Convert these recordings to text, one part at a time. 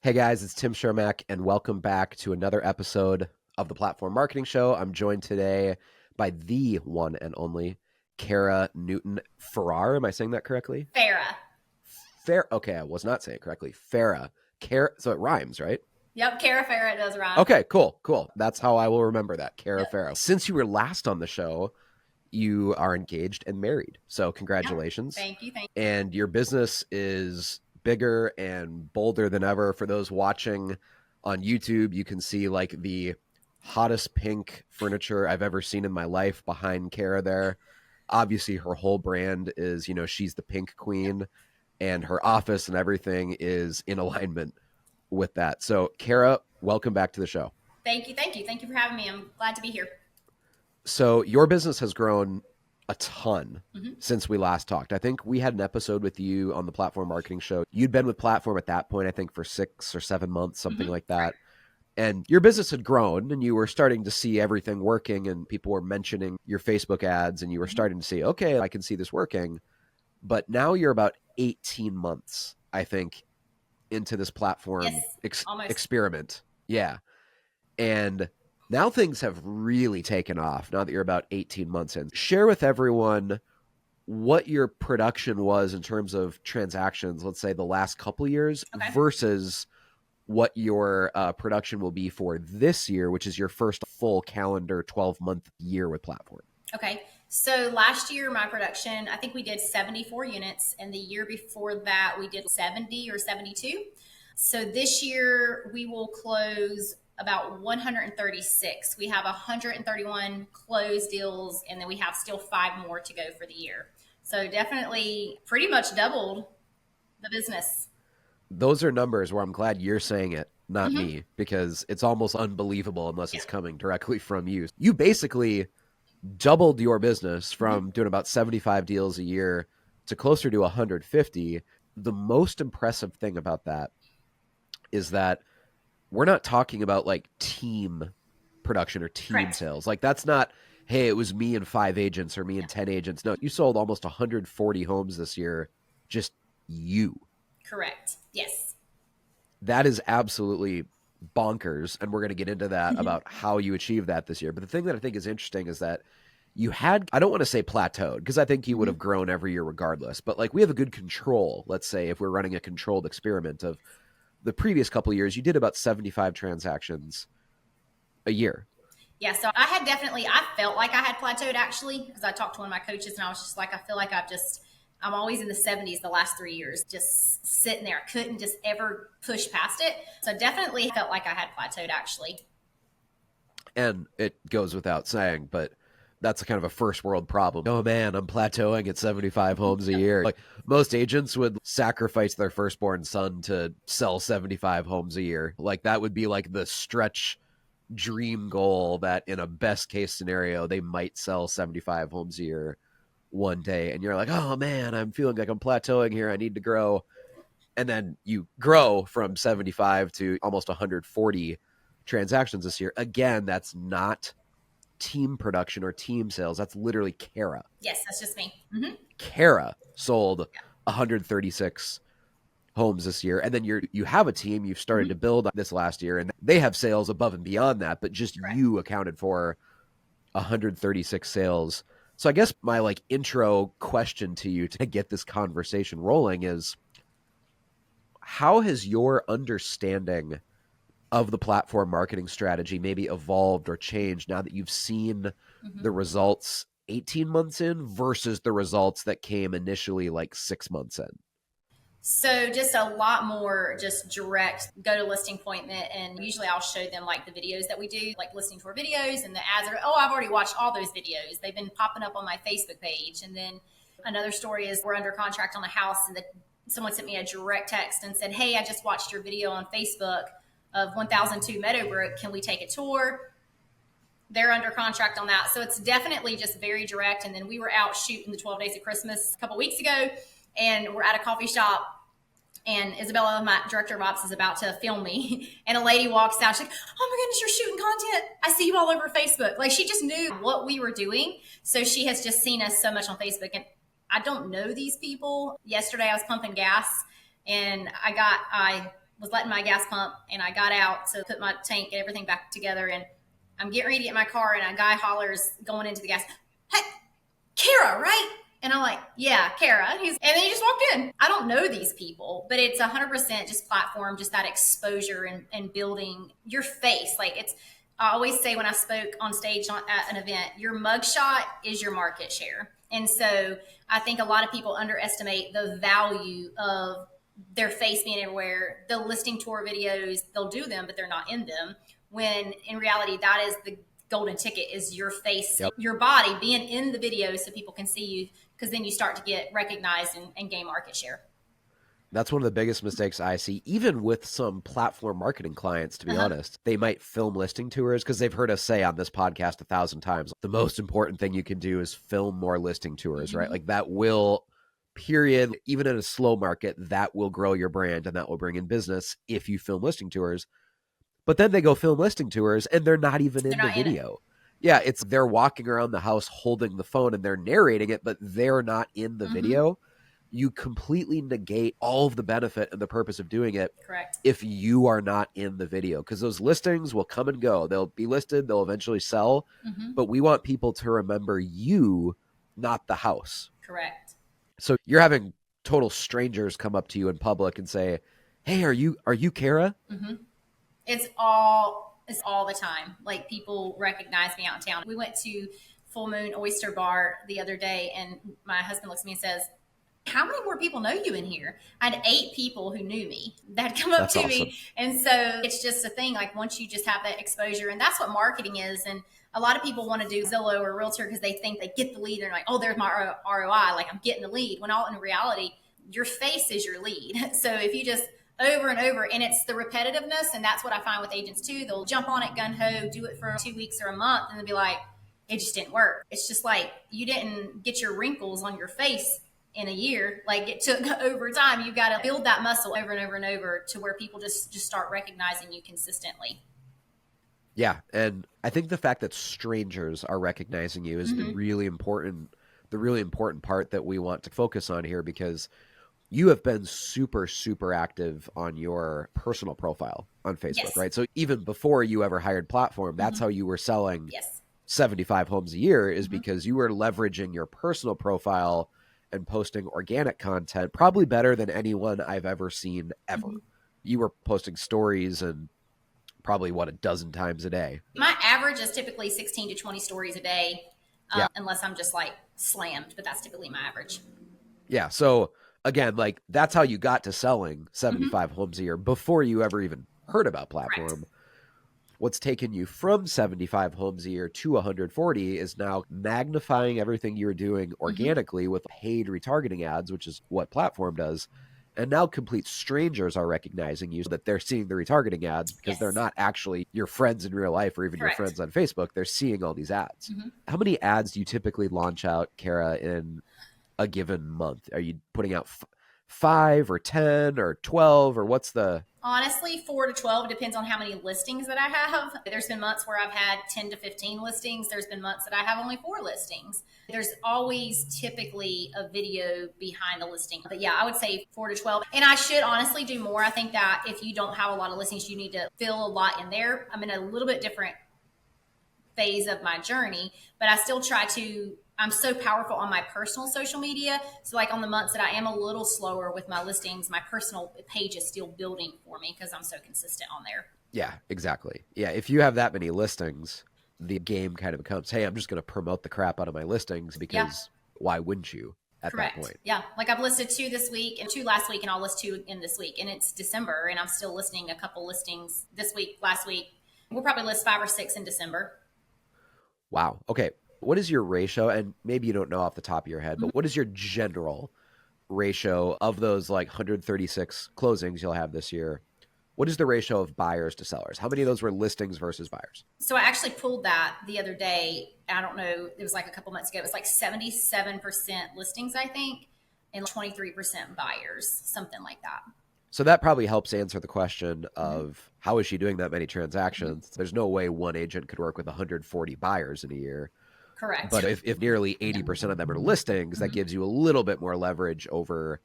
Hey guys, it's Tim Shermack, and welcome back to another episode of the Platform Marketing Show. I'm joined today by the one and only Kara Newton Farrar. Am I saying that correctly? Farrah. Okay, I was not saying it correctly. Farrah. So it rhymes, right? Yep, Kara Farrah does rhyme. Okay, cool. That's how I will remember that, Kara Yep. Farrah. Since you were last on the show, you are engaged and married. So congratulations. Thank you. And your business is bigger and bolder than ever. For those watching on YouTube, you can see like the hottest pink furniture I've ever seen in my life behind Kara there. Obviously, her whole brand is, she's the pink queen, and her office and everything is in alignment with that. So, Kara, welcome back to the show. Thank you. Thank you for having me. I'm glad to be here. So, your business has grown a ton since we last talked. I think we had an episode with you on the Platform Marketing Show. You'd been with Platform at that point, I think, for 6 or 7 months, something like that. And your business had grown and you were starting to see everything working, and people were mentioning your Facebook ads, and you were starting to see, okay, I can see this working. But now you're about 18 months, I think, into this platform experiment. Yeah. And now things have really taken off now that you're about 18 months in. Share with everyone what your production was in terms of transactions, let's say the last couple of years, versus what your production will be for this year, which is your first full calendar 12-month year with Platform. Okay. So last year, my production, I think we did 74 units. And the year before that, we did 70 or 72. So this year, we will close about 136. We have 131 closed deals, and then we have still 5 more to go for the year. So definitely pretty much doubled the business. Those are numbers where I'm glad you're saying it, not me, because it's almost unbelievable unless it's coming directly from you. You basically doubled your business from doing about 75 deals a year to closer to 150. The most impressive thing about that is that we're not talking about like team production or team sales. Like that's not, hey, it was me and 5 agents or me and 10 agents. No, you sold almost 140 homes this year, just you. Correct. Yes. That is absolutely bonkers. And we're going to get into that about how you achieve that this year. But the thing that I think is interesting is that you had, I don't want to say plateaued, because I think you would have grown every year regardless. But like we have a good control, let's say, if we're running a controlled experiment of the previous couple of years, you did about 75 transactions a year. Yeah, so I felt like I had plateaued actually, because I talked to one of my coaches and I was just like, I feel like I'm always in the 70s the last 3 years, just sitting there. I couldn't just ever push past it. So definitely felt like I had plateaued actually. And it goes without saying, but that's a kind of a first world problem. Oh man, I'm plateauing at 75 homes a year. Like most agents would sacrifice their firstborn son to sell 75 homes a year. Like that would be like the stretch dream goal that in a best case scenario, they might sell 75 homes a year one day. And you're like, oh man, I'm feeling like I'm plateauing here. I need to grow. And then you grow from 75 to almost 140 transactions this year. Again, that's not team production or team sales. That's literally Kara. Yes, that's just me. Kara sold 136 homes this year, and then you have a team you've started to build this last year, and they have sales above and beyond that, but just you accounted for 136 sales. So I guess my like intro question to you to get this conversation rolling is, how has your understanding of the platform marketing strategy maybe evolved or changed now that you've seen the results 18 months in versus the results that came initially like 6 months in? So just a lot more just direct go to listing appointment. And usually I'll show them like the videos that we do, like listening to our videos, and the ads are, oh, I've already watched all those videos. They've been popping up on my Facebook page. And then another story is we're under contract on a house, and someone sent me a direct text and said, hey, I just watched your video on Facebook of 1002 Meadowbrook. Can we take a tour? They're under contract on that. So it's definitely just very direct. And then we were out shooting the 12 Days of Christmas a couple weeks ago, and we're at a coffee shop, and Isabella, my director of ops, is about to film me. And a lady walks out. She's like, oh my goodness, you're shooting content. I see you all over Facebook. Like she just knew what we were doing. So she has just seen us so much on Facebook. And I don't know these people. Yesterday I was pumping gas, and I was letting my gas pump, and I got out to put my tank and everything back together, and I'm getting ready to get in my car, and a guy hollers going into the gas, "Hey, Kara, right?" And I'm like, "Yeah, Kara." And then he just walked in. I don't know these people, but it's 100% just platform, just that exposure and building your face. Like I always say when I spoke on stage at an event, your mugshot is your market share. And so I think a lot of people underestimate the value of their face being everywhere. The listing tour videos, they'll do them, but they're not in them. When in reality, that is the golden ticket, is your face, Yep. your body being in the video so people can see you, because then you start to get recognized and gain market share. That's one of the biggest mistakes I see, even with some platform marketing clients, to be honest. They might film listing tours because they've heard us say on this podcast 1,000 times, the most important thing you can do is film more listing tours, right? Like that will, period, even in a slow market, that will grow your brand and that will bring in business if you film listing tours. But then they go film listing tours and they're not even in the video. Yeah, they're walking around the house holding the phone and they're narrating it, but they're not in the video. You completely negate all of the benefit and the purpose of doing it. Correct. If you are not in the video, because those listings will come and go. They'll be listed, they'll eventually sell, but we want people to remember you, not the house. Correct. So you're having total strangers come up to you in public and say, "Hey, are you Kara?" It's all the time. Like people recognize me out in town. We went to Full Moon Oyster Bar the other day, and my husband looks at me and says, "How many more people know you in here?" I had 8 people who knew me that had come up to me. And so it's just a thing. Like once you just have that exposure, and that's what marketing is. And a lot of people want to do Zillow or Realtor because they think they get the lead. They're like, "Oh, there's my ROI. Like I'm getting the lead." When all in reality, your face is your lead. So if you just over and over, and it's the repetitiveness, and that's what I find with agents too. They'll jump on it gun ho, do it for 2 weeks or a month, and they'll be like, "It just didn't work." It's just like you didn't get your wrinkles on your face in a year. Like it took over time. You got to build that muscle over and over and over to where people just start recognizing you consistently. Yeah, and I think the fact that strangers are recognizing you is the really important part that we want to focus on here, because you have been super, super active on your personal profile on Facebook, right? So even before you ever hired Platform, that's how you were selling 75 homes a year, is because you were leveraging your personal profile and posting organic content, probably better than anyone I've ever seen ever. You were posting stories and probably, a dozen times a day. My average is typically 16 to 20 stories a day, unless I'm just like slammed, but that's typically my average. Yeah, so again, like that's how you got to selling 75 homes a year before you ever even heard about Platform. Correct. What's taken you from 75 homes a year to 140 is now magnifying everything you were doing organically with paid retargeting ads, which is what Platform does. And now complete strangers are recognizing you, so that they're seeing the retargeting ads because they're not actually your friends in real life or even your friends on Facebook. They're seeing all these ads. How many ads do you typically launch out, Kara, in a given month? Are you putting out 5 or 10 or 12, or what's the... Honestly, 4 to 12 depends on how many listings that I have. There's been months where I've had 10 to 15 listings. There's been months that I have only 4 listings. There's always typically a video behind a listing. But yeah, I would say 4 to 12. And I should honestly do more. I think that if you don't have a lot of listings, you need to fill a lot in there. I'm in a little bit different phase of my journey, but I still try to... I'm so powerful on my personal social media. So like on the months that I am a little slower with my listings, my personal page is still building for me because I'm so consistent on there. Yeah, exactly. Yeah, if you have that many listings, the game kind of becomes, hey, I'm just going to promote the crap out of my listings, because why wouldn't you at that point? Yeah, like I've listed 2 this week and 2 last week, and I'll list 2 in this week. And it's December, and I'm still listing a couple listings this week, last week. We'll probably list 5 or 6 in December. Wow. Okay. What is your ratio? And maybe you don't know off the top of your head, but what is your general ratio of those like 136 closings you'll have this year? What is the ratio of buyers to sellers? How many of those were listings versus buyers? So I actually pulled that the other day. I don't know. It was like a couple months ago. It was like 77% listings, I think, and 23% buyers, something like that. So that probably helps answer the question of how is she doing that many transactions? There's no way one agent could work with 140 buyers in a year. Correct. But if nearly 80% of them are listings, that gives you a little bit more leverage over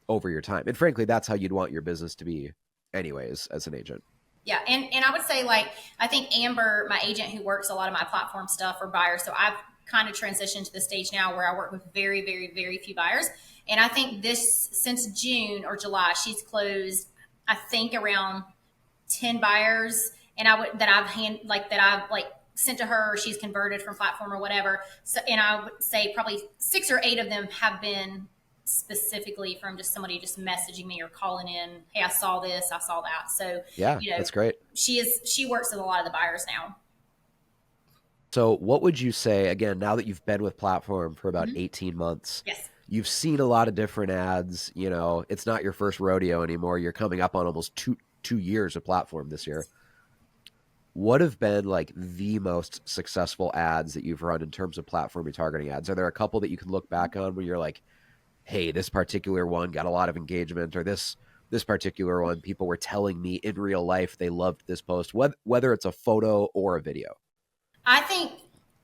your time. And frankly, that's how you'd want your business to be anyways as an agent. Yeah, and I would say like I think Amber, my agent who works a lot of my platform stuff for buyers, so I've kind of transitioned to the stage now where I work with very, very, very few buyers. And I think this since June or July, she's closed I think around 10 buyers and I would that I've like sent to her or she's converted from platform or whatever. So and I would say probably 6 or 8 of them have been specifically from just somebody just messaging me or calling in, hey, I saw this, I saw that. So, Yeah, that's great. she works with a lot of the buyers now. So what would you say, again, now that you've been with platform for about Mm-hmm. 18 months, Yes. you've seen a lot of different ads, it's not your first rodeo anymore. You're coming up on almost two years of platform this year. What have been like the most successful ads that you've run in terms of platform retargeting ads? Are there a couple that you can look back on where you're like, hey, this particular one got a lot of engagement, or this particular one, people were telling me in real life they loved this post, whether it's a photo or a video? I think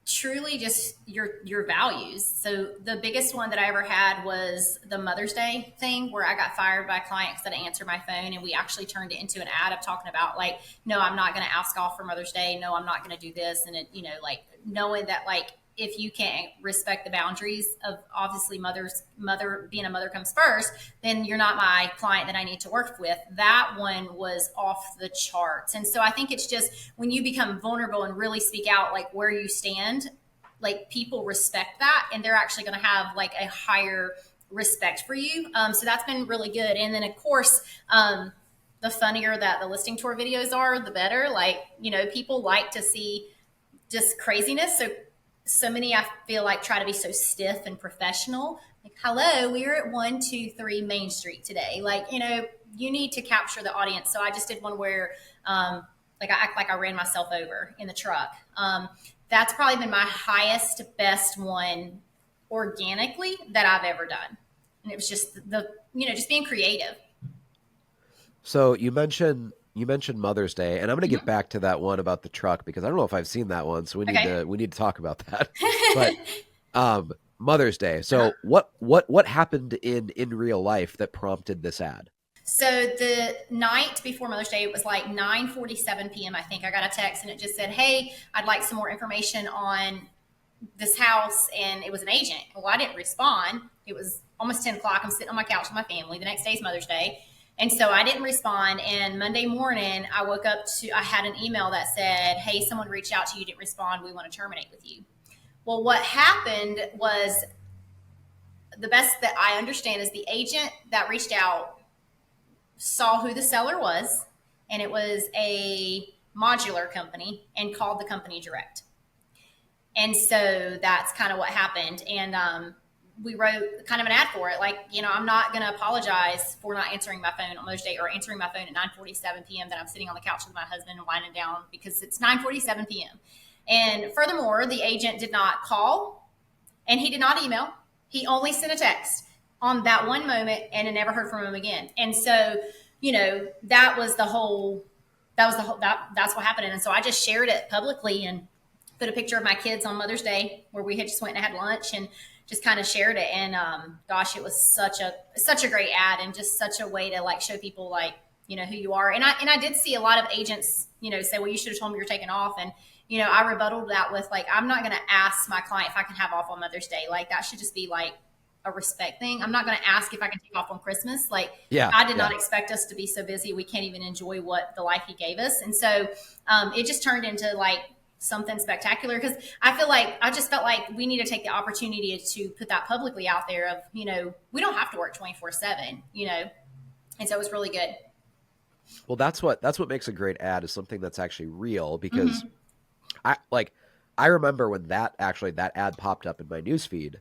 truly just your values. So the biggest one that I ever had was the Mother's Day thing where I got fired by a client because I didn't answer my phone, and we actually turned it into an ad of talking about like, no, I'm not going to ask off for Mother's Day. No, I'm not going to do this, and it, like knowing that like if you can't respect the boundaries of obviously mother being a mother comes first, then you're not my client that I need to work with. That one was off the charts. And so I think it's just when you become vulnerable and really speak out like where you stand, like people respect that and they're actually going to have like a higher respect for you. So that's been really good. And then of course, the funnier that the listing tour videos are, the better. Like, people like to see just craziness. So many I feel like try to be so stiff and professional. Like, hello, we are at 123 Main Street today. Like, you need to capture the audience. So I just did one where like I act like I ran myself over in the truck. That's probably been my highest, best one organically that I've ever done. And it was just just being creative. So you mentioned Mother's Day, and I'm going to get Mm-hmm. back to that one about the truck because I don't know if I've seen that one, so we need Okay. to we need to talk about that. But Mother's Day. Uh-huh. So what happened in real life that prompted this ad? So the night before Mother's Day, it was like 9:47 p.m. I think I got a text and it just said, "Hey, I'd like some more information on this house," and it was an agent. Well, I didn't respond. It was almost 10 o'clock. I'm sitting on my couch with my family. The next day is Mother's Day. And so I didn't respond. And Monday morning, I had an email that said, "Hey, someone reached out to you, didn't respond. We want to terminate with you." Well, what happened was the best that I understand is the agent that reached out saw who the seller was, and it was a modular company, and called the company direct. And so that's kind of what happened. And we wrote kind of an ad for it. Like, I'm not going to apologize for not answering my phone on Mother's Day or answering my phone at 9:47 p.m. that I'm sitting on the couch with my husband and winding down because it's 9:47 p.m. And furthermore, the agent did not call and he did not email. He only sent a text on that one moment and I never heard from him again. And so, that's what happened. And so I just shared it publicly and put a picture of my kids on Mother's Day where we had just went and had lunch and just kind of shared it. And gosh, it was such a great ad and just such a way to like show people like who you are. And I did see a lot of agents say, well, you should have told me you're taking off. And I rebutted that with like, I'm not going to ask my client if I can have off on Mother's Day. Like that should just be like a respect thing. I'm not going to ask if I can take off on Christmas. Like Yeah, God did yeah. not expect us to be so busy we can't even enjoy what the life He gave us. And so it just turned into like something spectacular because I just felt like we need to take the opportunity to put that publicly out there of we don't have to work 24/7, and so it was really good. Well, that's what makes a great ad is something that's actually real because Mm-hmm. I remember when that ad popped up in my newsfeed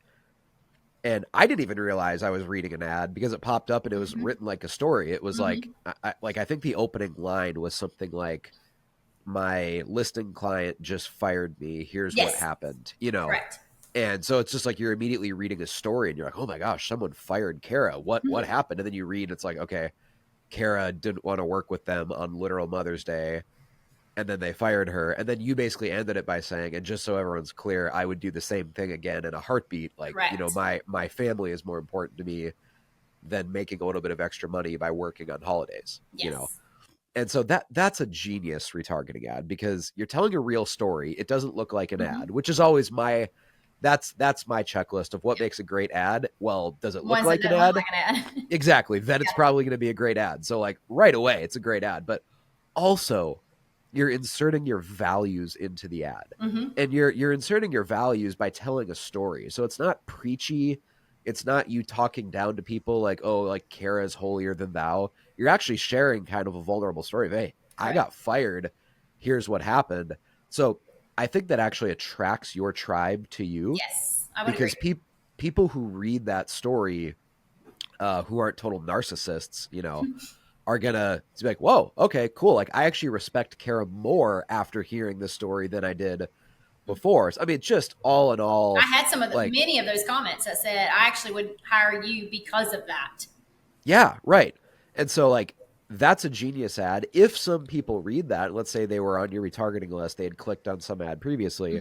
and I didn't even realize I was reading an ad because it popped up and it was Mm-hmm. written like a story. It was like Mm-hmm. I think the opening line was something like my listing client just fired me. Here's what Yes, happened. correct. And so it's just like you're immediately reading a story and you're like, oh my gosh, someone fired Kara. What Mm-hmm. happened? And then you read, it's like, okay, Kara didn't want to work with them on literal Mother's Day, and then they fired her. And then you basically ended it by saying, and just so everyone's clear, I would do the same thing again in a heartbeat. Like, Correct. my family is more important to me than making a little bit of extra money by working on holidays. Yes. And so that's a genius retargeting ad because you're telling a real story. It doesn't look like an ad, which is always that's my checklist of what makes a great ad. Well, does it look Ones that like an don't look ad? like an ad. Exactly. Then it's probably going to be a great ad. So like right away, it's a great ad. But also, you're inserting your values into the ad, and you're inserting your values by telling a story. So it's not preachy. It's not you talking down to people like, oh, like Kara is holier than thou. You're actually sharing kind of a vulnerable story of, hey, I Correct. got fired. Here's what happened. So I think that actually attracts your tribe to you Yes, I would agree. because people who read that story, who aren't total narcissists, are gonna be like, whoa, okay, cool. Like I actually respect Kara more after hearing this story than I did before. So, I mean, just all in I all, had like, many of those comments that said I actually would hire you because of that. yeah, right. And so like that's a genius ad. If some people read that, let's say they were on your retargeting list, they had clicked on some ad previously,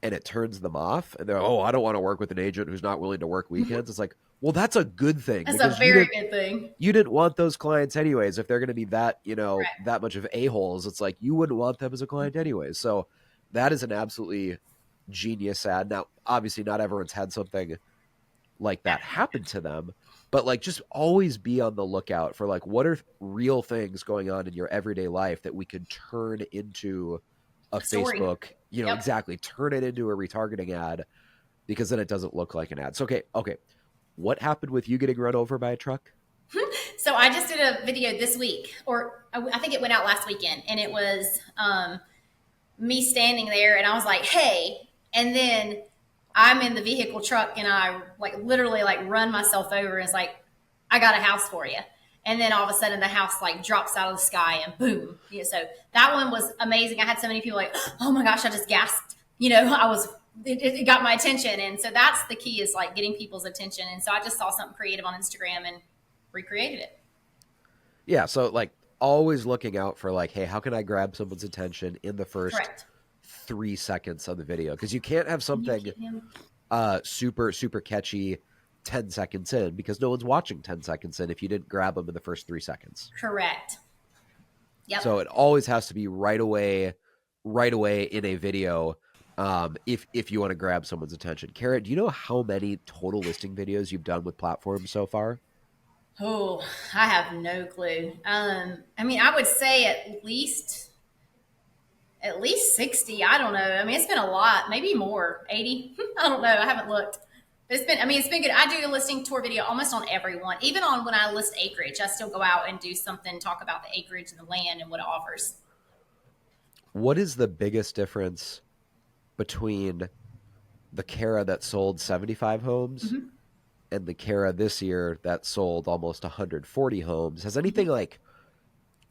and it turns them off, and they're, oh, I don't want to work with an agent who's not willing to work weekends. It's like, well, that's a good thing That's a because very good thing. you didn't want those clients anyways. If they're going to be that, Correct. that much of a-holes, it's like you wouldn't want them as a client anyways. So that is an absolutely genius ad. Now, obviously not everyone's had something like that happen to them, but like just always be on the lookout for like what are real things going on in your everyday life that we could turn into a A story. Facebook, Yep. exactly, turn it into a retargeting ad because then it doesn't look like an ad. So okay. What happened with you getting run over by a truck? So I just did a video this week, or I think it went out last weekend, and it was me standing there, and I was like, "Hey," and then I'm in the vehicle truck, and I like literally like run myself over, and it's like, "I got a house for you." And then all of a sudden, the house like drops out of the sky, and boom! Yeah, so that one was amazing. I had so many people like, "Oh my gosh!" I just gasped. I was it got my attention, and so that's the key is like getting people's attention. And so I just saw something creative on Instagram and recreated it. Yeah, so like always looking out for like, hey, how can I grab someone's attention in the first Correct. 3 seconds of the video? Because you can't have Can you something keep him? super super catchy 10 seconds in because no one's watching 10 seconds in if you didn't grab them in the first 3 seconds. Correct. Yep. So it always has to be right away in a video. If you want to grab someone's attention. Kara, do you know how many total listing videos you've done with platforms so far? Oh, I have no clue. I mean, I would say at least 60. I don't know. I mean, it's been a lot, maybe more, 80. I don't know. I haven't looked. But it's been good. I do a listing tour video almost on everyone. Even on when I list acreage, I still go out and do something, talk about the acreage and the land and what it offers. What is the biggest difference between the Kara that sold 75 homes and the Kara this year that sold almost 140 homes? Has anything like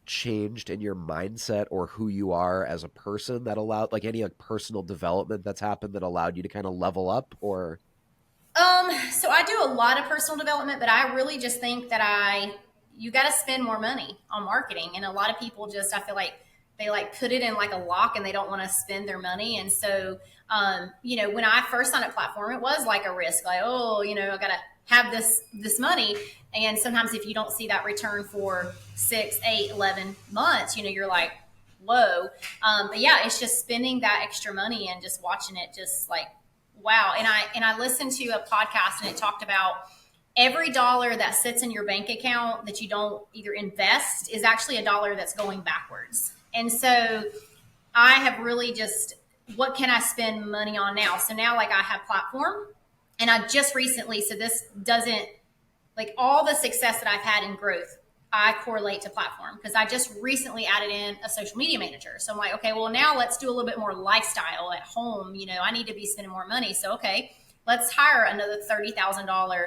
changed in your mindset or who you are as a person that allowed like any like personal development that's happened that allowed you to kind of level up or So I do a lot of personal development, but I really just think that you got to spend more money on marketing. And a lot of people just, I feel like they like put it in like a lock and they don't want to spend their money. And so, when I first signed a platform, it was like a risk, like, oh, I got to have this money. And sometimes if you don't see that return for 6, 8, 11 months, you're like, whoa. But yeah, it's just spending that extra money and just watching it just like, wow. And I listened to a podcast and it talked about every dollar that sits in your bank account that you don't either invest is actually a dollar that's going backwards. And so I have really just, what can I spend money on now? So now like I have platform, and I just recently, so this doesn't, like all the success that I've had in growth, I correlate to platform because I just recently added in a social media manager. So I'm like, okay, well now let's do a little bit more lifestyle at home. I need to be spending more money. So okay, let's hire another $30,000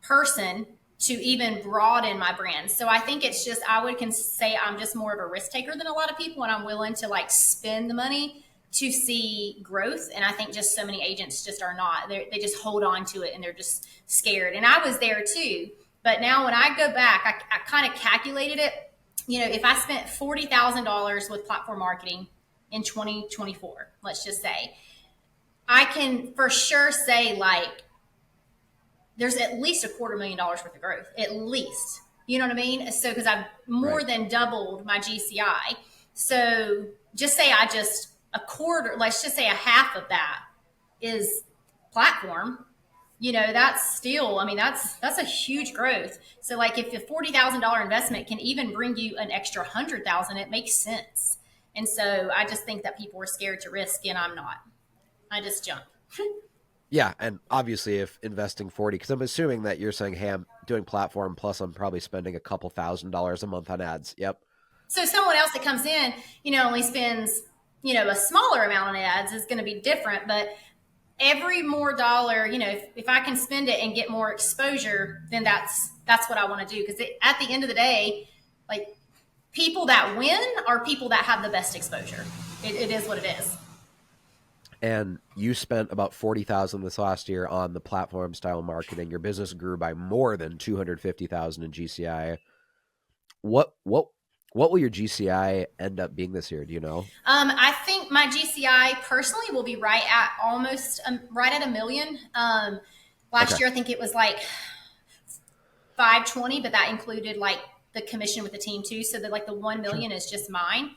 person to even broaden my brand. So I think it's just I would say I'm just more of a risk taker than a lot of people, and I'm willing to like spend the money to see growth. And I think just so many agents just are not. They just hold on to it and they're just scared. And I was there too. But now when I go back, I kind of calculated it. If I spent $40,000 with platform marketing in 2024, let's just say, I can for sure say like there's at least $250,000 worth of growth, at least. You know what I mean? So, because I've more than doubled my GCI. So, just say I just a quarter, let's just say a half of that is platform. That's still, I mean, that's a huge growth. So, like, if the $40,000 investment can even bring you an extra 100,000, it makes sense. And so, I just think that people are scared to risk, and I'm not. I just jump. Yeah, and obviously if investing 40, because I'm assuming that you're saying, hey, I'm doing platform plus I'm probably spending a couple $1,000s a month on ads. Yep. So someone else that comes in, only spends, a smaller amount on ads is going to be different. But every more dollar, if I can spend it and get more exposure, then that's what I want to do. Because at the end of the day, like, people that win are people that have the best exposure. It is what it is. And you spent about 40,000 this last year on the platform style marketing. Your business grew by more than 250,000 in GCI. What will your GCI end up being this year? Do you know? I think my GCI personally will be right at almost right at $1 million. Last year, I think it was like 520, but that included like the commission with the team too. So that like the 1 million is just mine.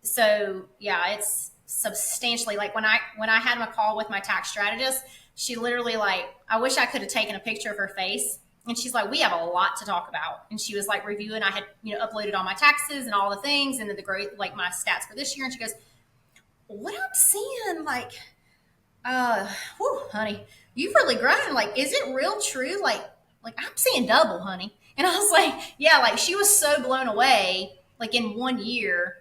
So yeah, it's substantially like when I had my call with my tax strategist, she literally like, I wish I could have taken a picture of her face. And she's like, we have a lot to talk about. And she was like reviewing, I had, uploaded all my taxes and all the things and then the great, like my stats for this year. And she goes, what I'm seeing, like, whew, honey, you've really grown. Like, is it real true? Like I'm seeing double, honey. And I was like, yeah, like she was so blown away, like in 1 year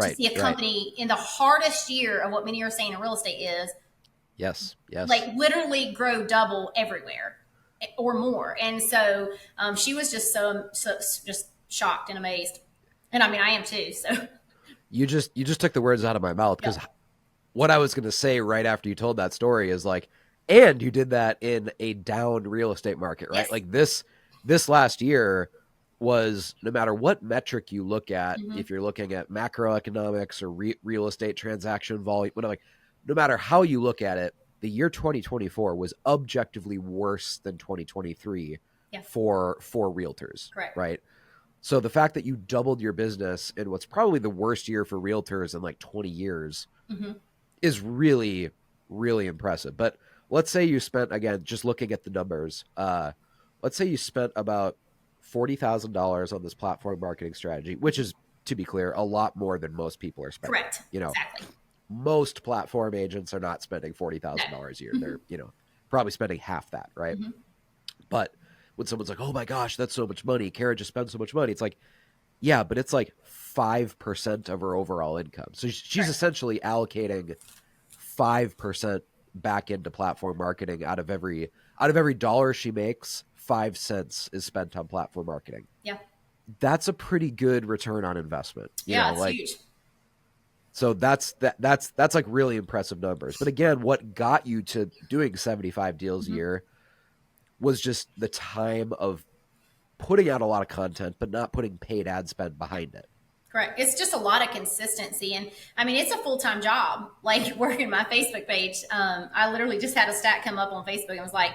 to see a company in the hardest year of what many are saying in real estate is. Yes. Like literally grow double everywhere or more. And so she was just so just shocked and amazed. And I mean, I am too. So you just took the words out of my mouth, because what I was going to say right after you told that story is like, and you did that in a down real estate market, right? Yes. Like this last year was, no matter what metric you look at, if you're looking at macroeconomics or real estate transaction volume, whatever, like, no matter how you look at it, the year 2024 was objectively worse than 2023 for realtors. Correct. Right? So the fact that you doubled your business in what's probably the worst year for realtors in like 20 years is really, really impressive. But let's say you spent, again, just looking at the numbers, let's say you spent about $40,000 on this platform marketing strategy, which is, to be clear, a lot more than most people are spending. Correct. Exactly. Most platform agents are not spending $40,000 a year. They're, probably spending half that, right? But when someone's like, oh my gosh, that's so much money, Kara just spent so much money, it's like, yeah, but it's like 5% of her overall income. So she's essentially allocating 5% back into platform marketing. Out of every dollar she makes, 5 cents is spent on platform marketing. Yeah. That's a pretty good return on investment. It's huge. So that's like really impressive numbers. But again, what got you to doing 75 deals a year was just the time of putting out a lot of content, but not putting paid ad spend behind it. Correct. It's just a lot of consistency. And I mean, it's a full-time job, like working my Facebook page. I literally just had a stat come up on Facebook and was like,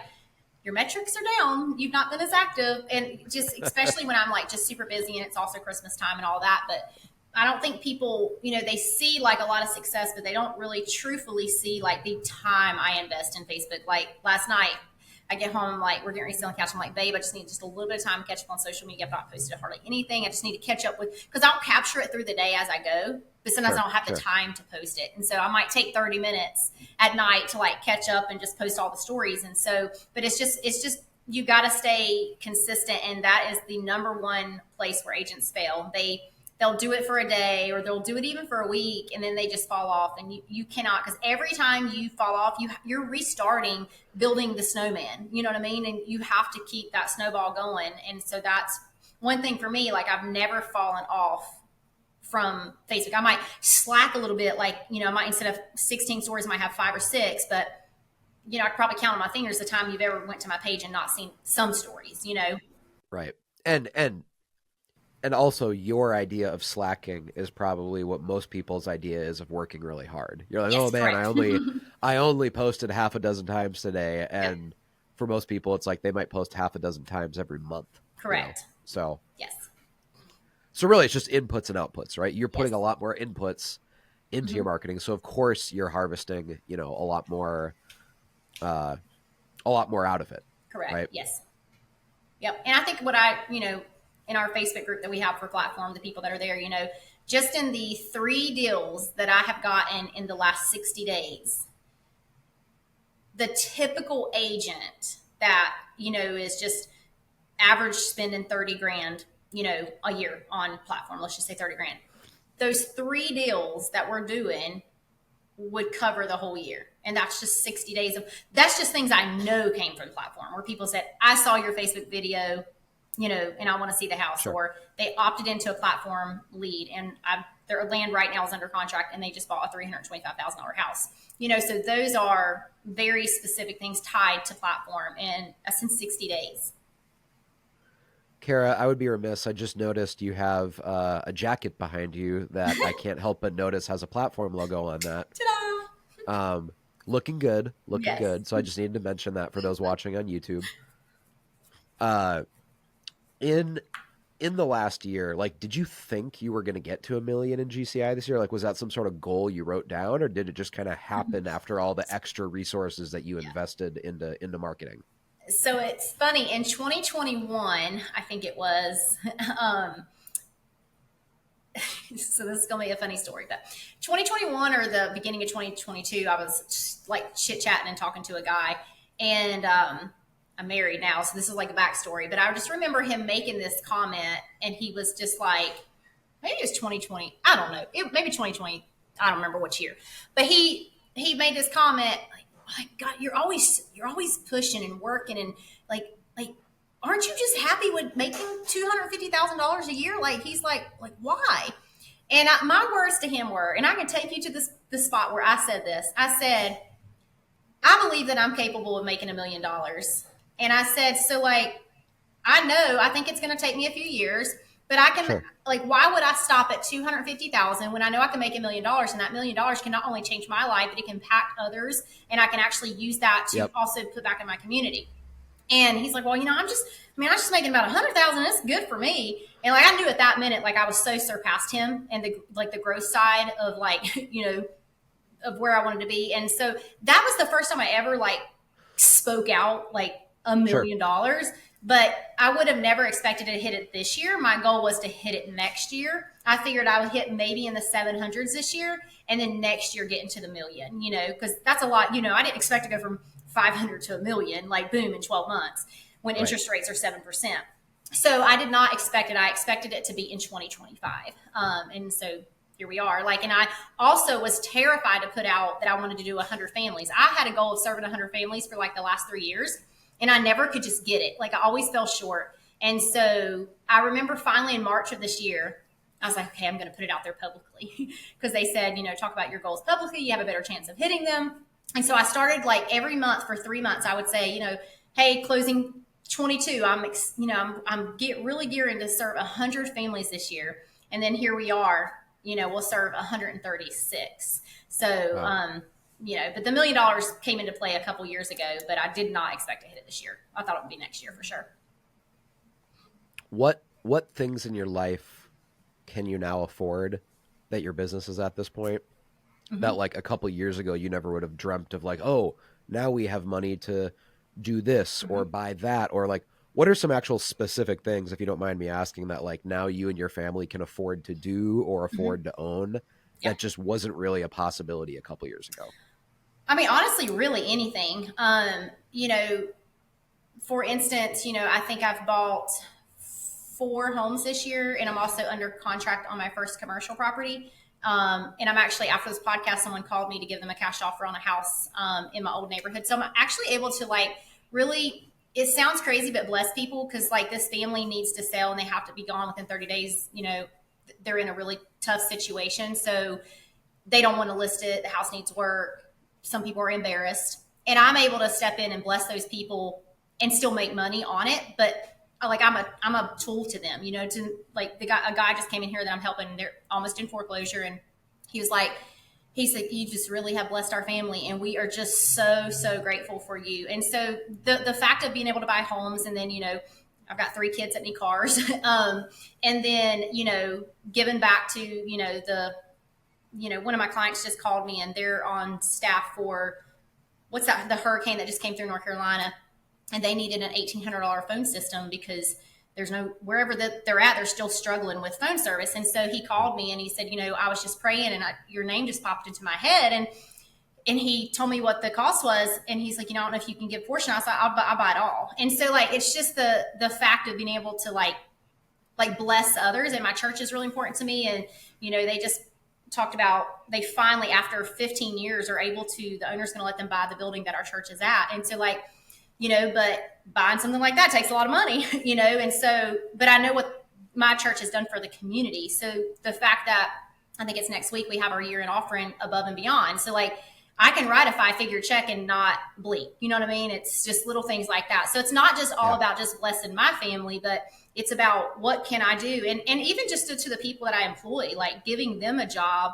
your metrics are down. You've not been as active. And just, especially when I'm like just super busy and it's also Christmas time and all that. But I don't think people, they see like a lot of success, but they don't really truthfully see like the time I invest in Facebook. Like last night, I get home, like, we're getting ready to sit on the couch. I'm like, babe, I just need just a little bit of time to catch up on social media. I've not posted hardly anything. I just need to catch up with, because I'll capture it through the day as I go, but sometimes I don't have the time to post it. And so I might take 30 minutes at night to like catch up and just post all the stories. And so, but it's just, you got to stay consistent. And that is the number one place where agents fail. They'll do it for a day or they'll do it even for a week and then they just fall off. And you cannot, because every time you fall off, you're restarting building the snowman. You know what I mean? And you have to keep that snowball going. And so that's one thing for me. Like I've never fallen off from Facebook. I might slack a little bit. Like, I might, instead of 16 stories, I might have 5 or 6, but I could probably count on my fingers the time you've ever went to my page and not seen some stories, Right. And also your idea of slacking is probably what most people's idea is of working really hard. You're like, oh man, I only posted half a dozen times today. And for most people, it's like they might post half a dozen times every month. Correct. So, Yes. so really it's just inputs and outputs, right? You're putting Yes. a lot more inputs into your marketing. So of course you're harvesting, uh, a lot more out of it, Correct. right? Yes. Yep. And I think in our Facebook group that we have for platform, the people that are there, just in the 3 deals that I have gotten in the last 60 days, the typical agent that, is just average spending 30 grand, a year on platform, let's just say 30 grand. Those 3 deals that we're doing would cover the whole year. And that's just 60 days that's just things I know came from the platform where people said, I saw your Facebook video, and I want to see the house. Sure. Or they opted into a platform lead and their land right now is under contract and they just bought a $325,000 house. So those are very specific things tied to platform and that's in 60 days. Kara, I would be remiss. I just noticed you have a jacket behind you that I can't help but notice has a platform logo on that. Ta-da! Looking good, looking Yes. good. So I just needed to mention that for those watching on YouTube. Uh, in in the last year, like, did you think you were going to get to 1 million in GCI this year? Like, was that some sort of goal you wrote down, or did it just kind of happen after all the extra resources that you invested into marketing? So it's funny in 2021, I think it was, so this is going to be a funny story, but 2021 or the beginning of 2022, I was like chit chatting and talking to a guy and, I'm married now. So this is like a backstory, but I just remember him making this comment and he was just like, maybe it was 2020. I don't know. Maybe 2020. I don't remember which year, but he made this comment like, God, you're always pushing and working and like, aren't you just happy with making $250,000 a year? Like he's like why? And my words to him were, and I can take you to the spot where I said this. I said, I believe that I'm capable of making $1 million. And I said, so like, I think it's going to take me a few years, but I can, Sure. like, why would I stop at 250,000 when I know I can make $1 million and that $1 can not only change my life, but it can impact others. And I can actually use that to Yep. also put back in my community. And he's like, well, I'm just making about 100,000. It's good for me. And like, I knew at that minute, like I was so surpassed him and the growth side of like, of where I wanted to be. And so that was the first time I ever like spoke out like $1 million. Sure. But I would have never expected to hit it this year. My goal was to hit it next year. I figured I would hit maybe in the 700s this year and then next year get into the million, because that's a lot. I didn't expect to go from 500 to $1 million, like boom, in 12 months when interest rates are 7%. So I did not expect it. I expected it to be in 2025. And so here we are. Like, and I also was terrified to put out that I wanted to do 100 families. I had a goal of serving 100 families for like the last 3 years, and I never could just get it. Like, I always fell short. And so I remember finally in March of this year, I was like, okay, I'm going to put it out there publicly because they said, talk about your goals publicly. You have a better chance of hitting them. And so I started like every month for 3 months, I would say, hey, closing 22, I'm really gearing to serve 100 families this year. And then here we are, we'll serve 136. So, Wow. but the $1 million came into play a couple years ago, but I did not expect to hit it this year. I thought it would be next year for sure. What things in your life can you now afford that your business is at this point that like a couple years ago you never would have dreamt of, like, oh, now we have money to do this or buy that, or like what are some actual specific things, if you don't mind me asking, that like now you and your family can afford to do or afford to own Yeah. that just wasn't really a possibility a couple years ago? I mean, honestly, really anything. For instance, I think I've bought 4 homes this year, and I'm also under contract on my first commercial property. And I'm actually, after this podcast, someone called me to give them a cash offer on a house in my old neighborhood. So I'm actually able to like really, it sounds crazy, but bless people, because like this family needs to sell and they have to be gone within 30 days. They're in a really tough situation. So they don't want to list it. The house needs work. Some people are embarrassed. And I'm able to step in and bless those people and still make money on it. But like I'm a tool to them, to like a guy just came in here that I'm helping. They're almost in foreclosure, and he was like, he said, you just really have blessed our family, and we are just so grateful for you. And so the fact of being able to buy homes, and then I've got 3 kids that need cars. And then, giving back to, one of my clients just called me and they're on staff for the hurricane that just came through North Carolina. And they needed an $1,800 phone system because there's wherever that they're at, they're still struggling with phone service. And so he called me and he said, I was just praying and your name just popped into my head. And he told me what the cost was. And he's like, I don't know if you can give a portion. I was like, I'll buy it all. And so it's just the fact of being able to bless others. And my church is really important to me. And, they just talked about, they finally, after 15 years are able to, the owner's going to let them buy the building that our church is at. And so but buying something like that takes a lot of money, and so, but I know what my church has done for the community. So the fact that I think it's next week, we have our year-end offering above and beyond. So I can write a 5-figure check and not bleed. You know what I mean? It's just little things like that. So it's not just all about just blessing my family, but it's about what can I do? And even just to the people that I employ, giving them a job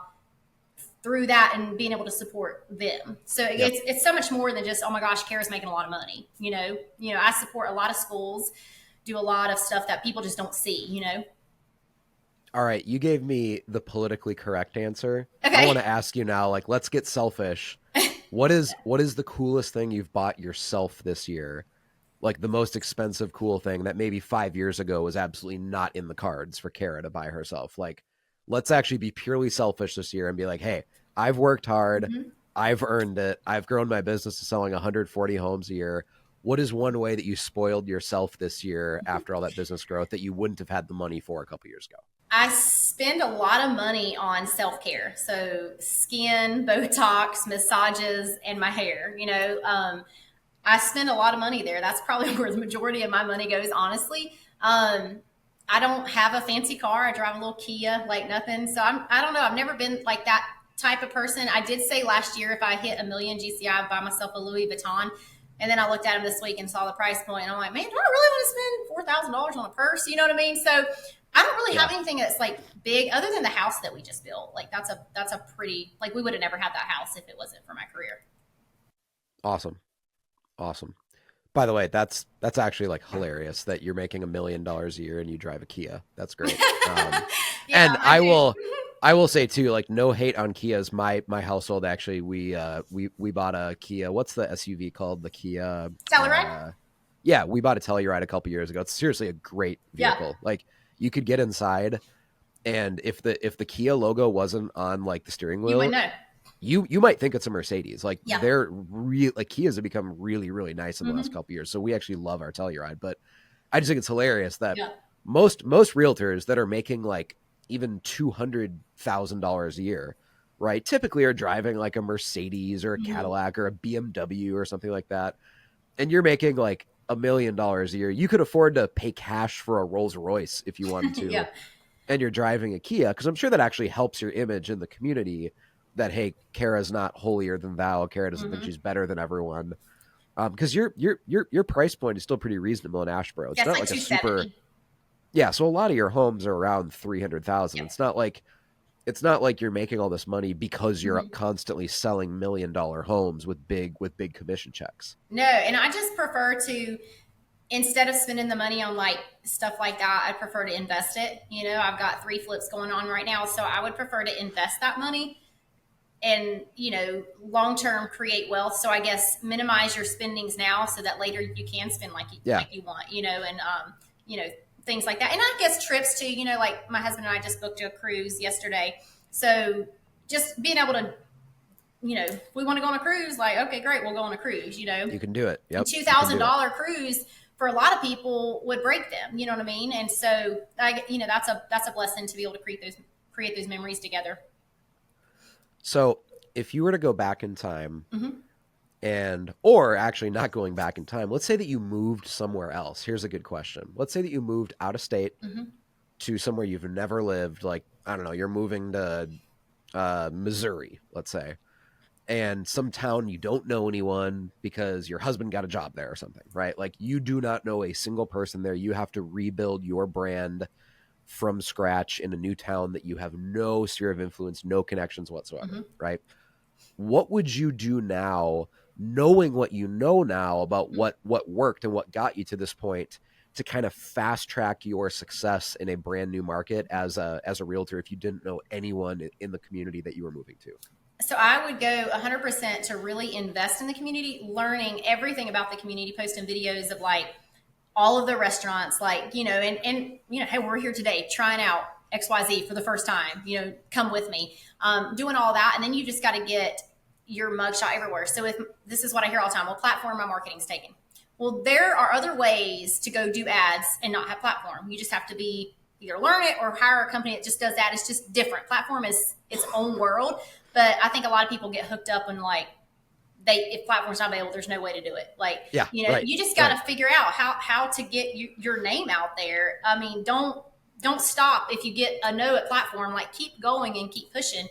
through that and being able to support them. So it's so much more than just, oh my gosh, Kara's making a lot of money. I support a lot of schools, do a lot of stuff that people just don't see, All right. You gave me the politically correct answer. Okay. I want to ask you now, let's get selfish. What is the coolest thing you've bought yourself this year? The most expensive, cool thing that maybe 5 years ago was absolutely not in the cards for Kara to buy herself. Let's actually be purely selfish this year and be like, hey, I've worked hard. Mm-hmm. I've earned it. I've grown my business to selling 140 homes a year. What is one way that you spoiled yourself this year after all that business growth that you wouldn't have had the money for a couple years ago? I spend a lot of money on self-care. So skin, Botox, massages, and my hair, I spend a lot of money there. That's probably where the majority of my money goes, honestly. I don't have a fancy car. I drive a little Kia, nothing. So I don't know. I've never been that type of person. I did say last year, if I hit 1 million GCI, I'd buy myself a Louis Vuitton. And then I looked at them this week and saw the price point. And I'm like, man, do I really want to spend $4,000 on a purse? You know what I mean? So I don't really have anything that's big other than the house that we just built. That's a pretty, we would have never had that house if it wasn't for my career. Awesome. By the way, that's actually hilarious that you're making $1 million a year and you drive a Kia. That's great. And I will say too, no hate on Kias. My household actually, we bought a Kia. What's the SUV called? The Kia Telluride. Yeah, we bought a Telluride a couple years ago. It's seriously a great vehicle. Yeah. You could get inside, and if the Kia logo wasn't on the steering wheel, you would know. You might think it's a Mercedes. They're Kias have become really, really nice in the last couple of years. So we actually love our Telluride, but I just think it's hilarious that most realtors that are making even $200,000 a year, right, typically are driving a Mercedes or a Cadillac or a BMW or something like that. And you're making $1 million a year. You could afford to pay cash for a Rolls Royce if you wanted to. And you're driving a Kia, because I'm sure that actually helps your image in the community. That, hey, Kara's not holier than thou. Kara doesn't think she's better than everyone. Because your price point is still pretty reasonable in Asheboro. It's not a super. Yeah, so a lot of your homes are around 300,000. It's not like you're making all this money because you're constantly selling $1 million homes with big commission checks. No, and I just prefer to, instead of spending the money on stuff like that, I prefer to invest it. I've got 3 flips going on right now, so I would prefer to invest that money. And, long-term create wealth. So I guess minimize your spendings now so that later you can spend like you want, and, things like that. And I guess trips too, my husband and I just booked a cruise yesterday. So just being able to, if we want to go on a cruise, okay, great, we'll go on a cruise, You can do it. Yep. $2,000 cruise for a lot of people would break them, you know what I mean? And so, that's a blessing to be able to create those memories together. So if you were to go back in time or actually not going back in time, let's say that you moved somewhere else. Here's a good question. Let's say that you moved out of state to somewhere you've never lived. I don't know, you're moving to Missouri, let's say, and some town you don't know anyone because your husband got a job there or something, right? You do not know a single person there. You have to rebuild your brand from scratch in a new town that you have no sphere of influence, no connections whatsoever, right? What would you do now, knowing what you know now about what worked and what got you to this point, to kind of fast track your success in a brand new market as a realtor if you didn't know anyone in the community that you were moving to? So I would go 100% to really invest in the community, learning everything about the community, posting videos of like all of the restaurants, like, and hey, we're here today trying out XYZ for the first time, come with me, doing all that. And then you just got to get your mugshot everywhere. So if this is what I hear all the time, well, platform, my marketing's taken. Well, there are other ways to go do ads and not have platform. You just have to be either learn it or hire a company that just does that. It's just different. Platform is its own world. But I think a lot of people get hooked up and like, if platform's not available, there's no way to do it. Like, Yeah, right, you just got to figure out how to get your name out there. I mean, don't stop if you get a no at platform. Like, keep going and keep pushing.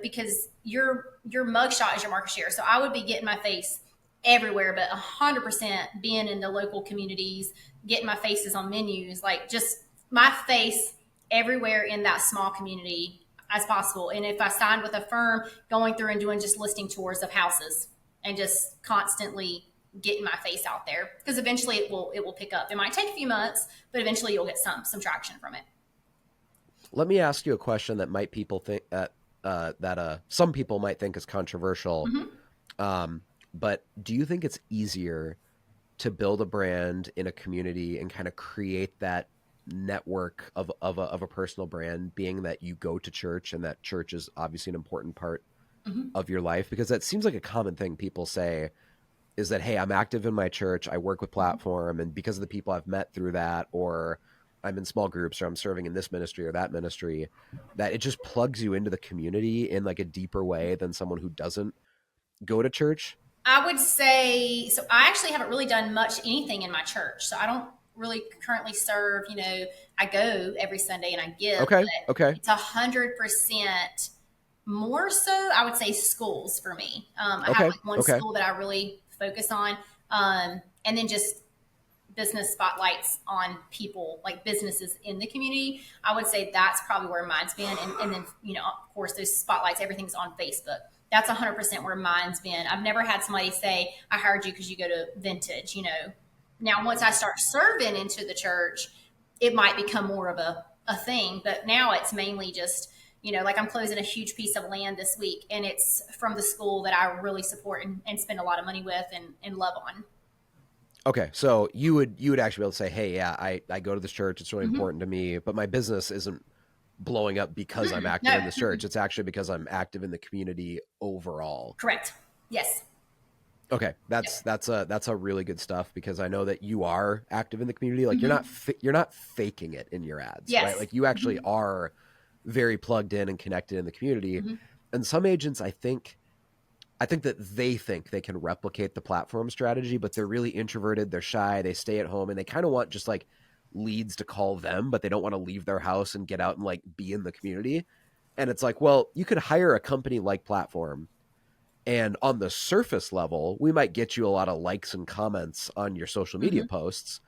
Because your mugshot is your market share. So I would be getting my face everywhere, but 100% being in the local communities, getting my faces on menus, like just my face everywhere in that small community as possible. And if I signed with a firm, going through and doing just listing tours of houses and just constantly getting my face out there, because eventually it will pick up. It might take a few months, but eventually you'll get some traction from it. Let me ask you a question that some people might think is controversial. But do you think it's easier to build a brand in a community and kind of create that network of a personal brand, being that you go to church and that church is obviously an important part of your life? Because that seems like a common thing people say is that, hey, I'm active in my church, I work with platform, and because of the people I've met through that, or I'm in small groups, or I'm serving in this ministry or that ministry, that it just plugs you into the community in like a deeper way than someone who doesn't go to church. I would say, so I actually haven't really done much anything in my church. So I don't really currently serve, I go every Sunday and I give, Okay. but Okay. it's 100% more so, I would say, schools for me. I have Okay. like one Okay. school that I really focus on. And then just business spotlights on people, like businesses in the community. I would say that's probably where mine's been. And then, of course, those spotlights, everything's on Facebook. That's 100% where mine's been. I've never had somebody say, I hired you because you go to Vintage, Now, once I start serving into the church, it might become more of a thing. But now it's mainly just, like I'm closing a huge piece of land this week, and it's from the school that I really support and spend a lot of money with and love on. Okay. So you would actually be able to say, hey, yeah, I go to this church. It's really important to me, but my business isn't blowing up because I'm active No. in this church. It's actually because I'm active in the community overall. Correct. Yes. Okay, that's a really good stuff, because I know that you are active in the community. Like you're not faking it in your ads, Yes. right? Like you actually are very plugged in and connected in the community. And some agents, I think that they think they can replicate the platform strategy, but they're really introverted, they're shy, they stay at home, and they kind of want just like leads to call them, but they don't want to leave their house and get out and like be in the community. And it's like, well, you could hire a company like Platform, and on the surface level, we might get you a lot of likes and comments on your social media posts.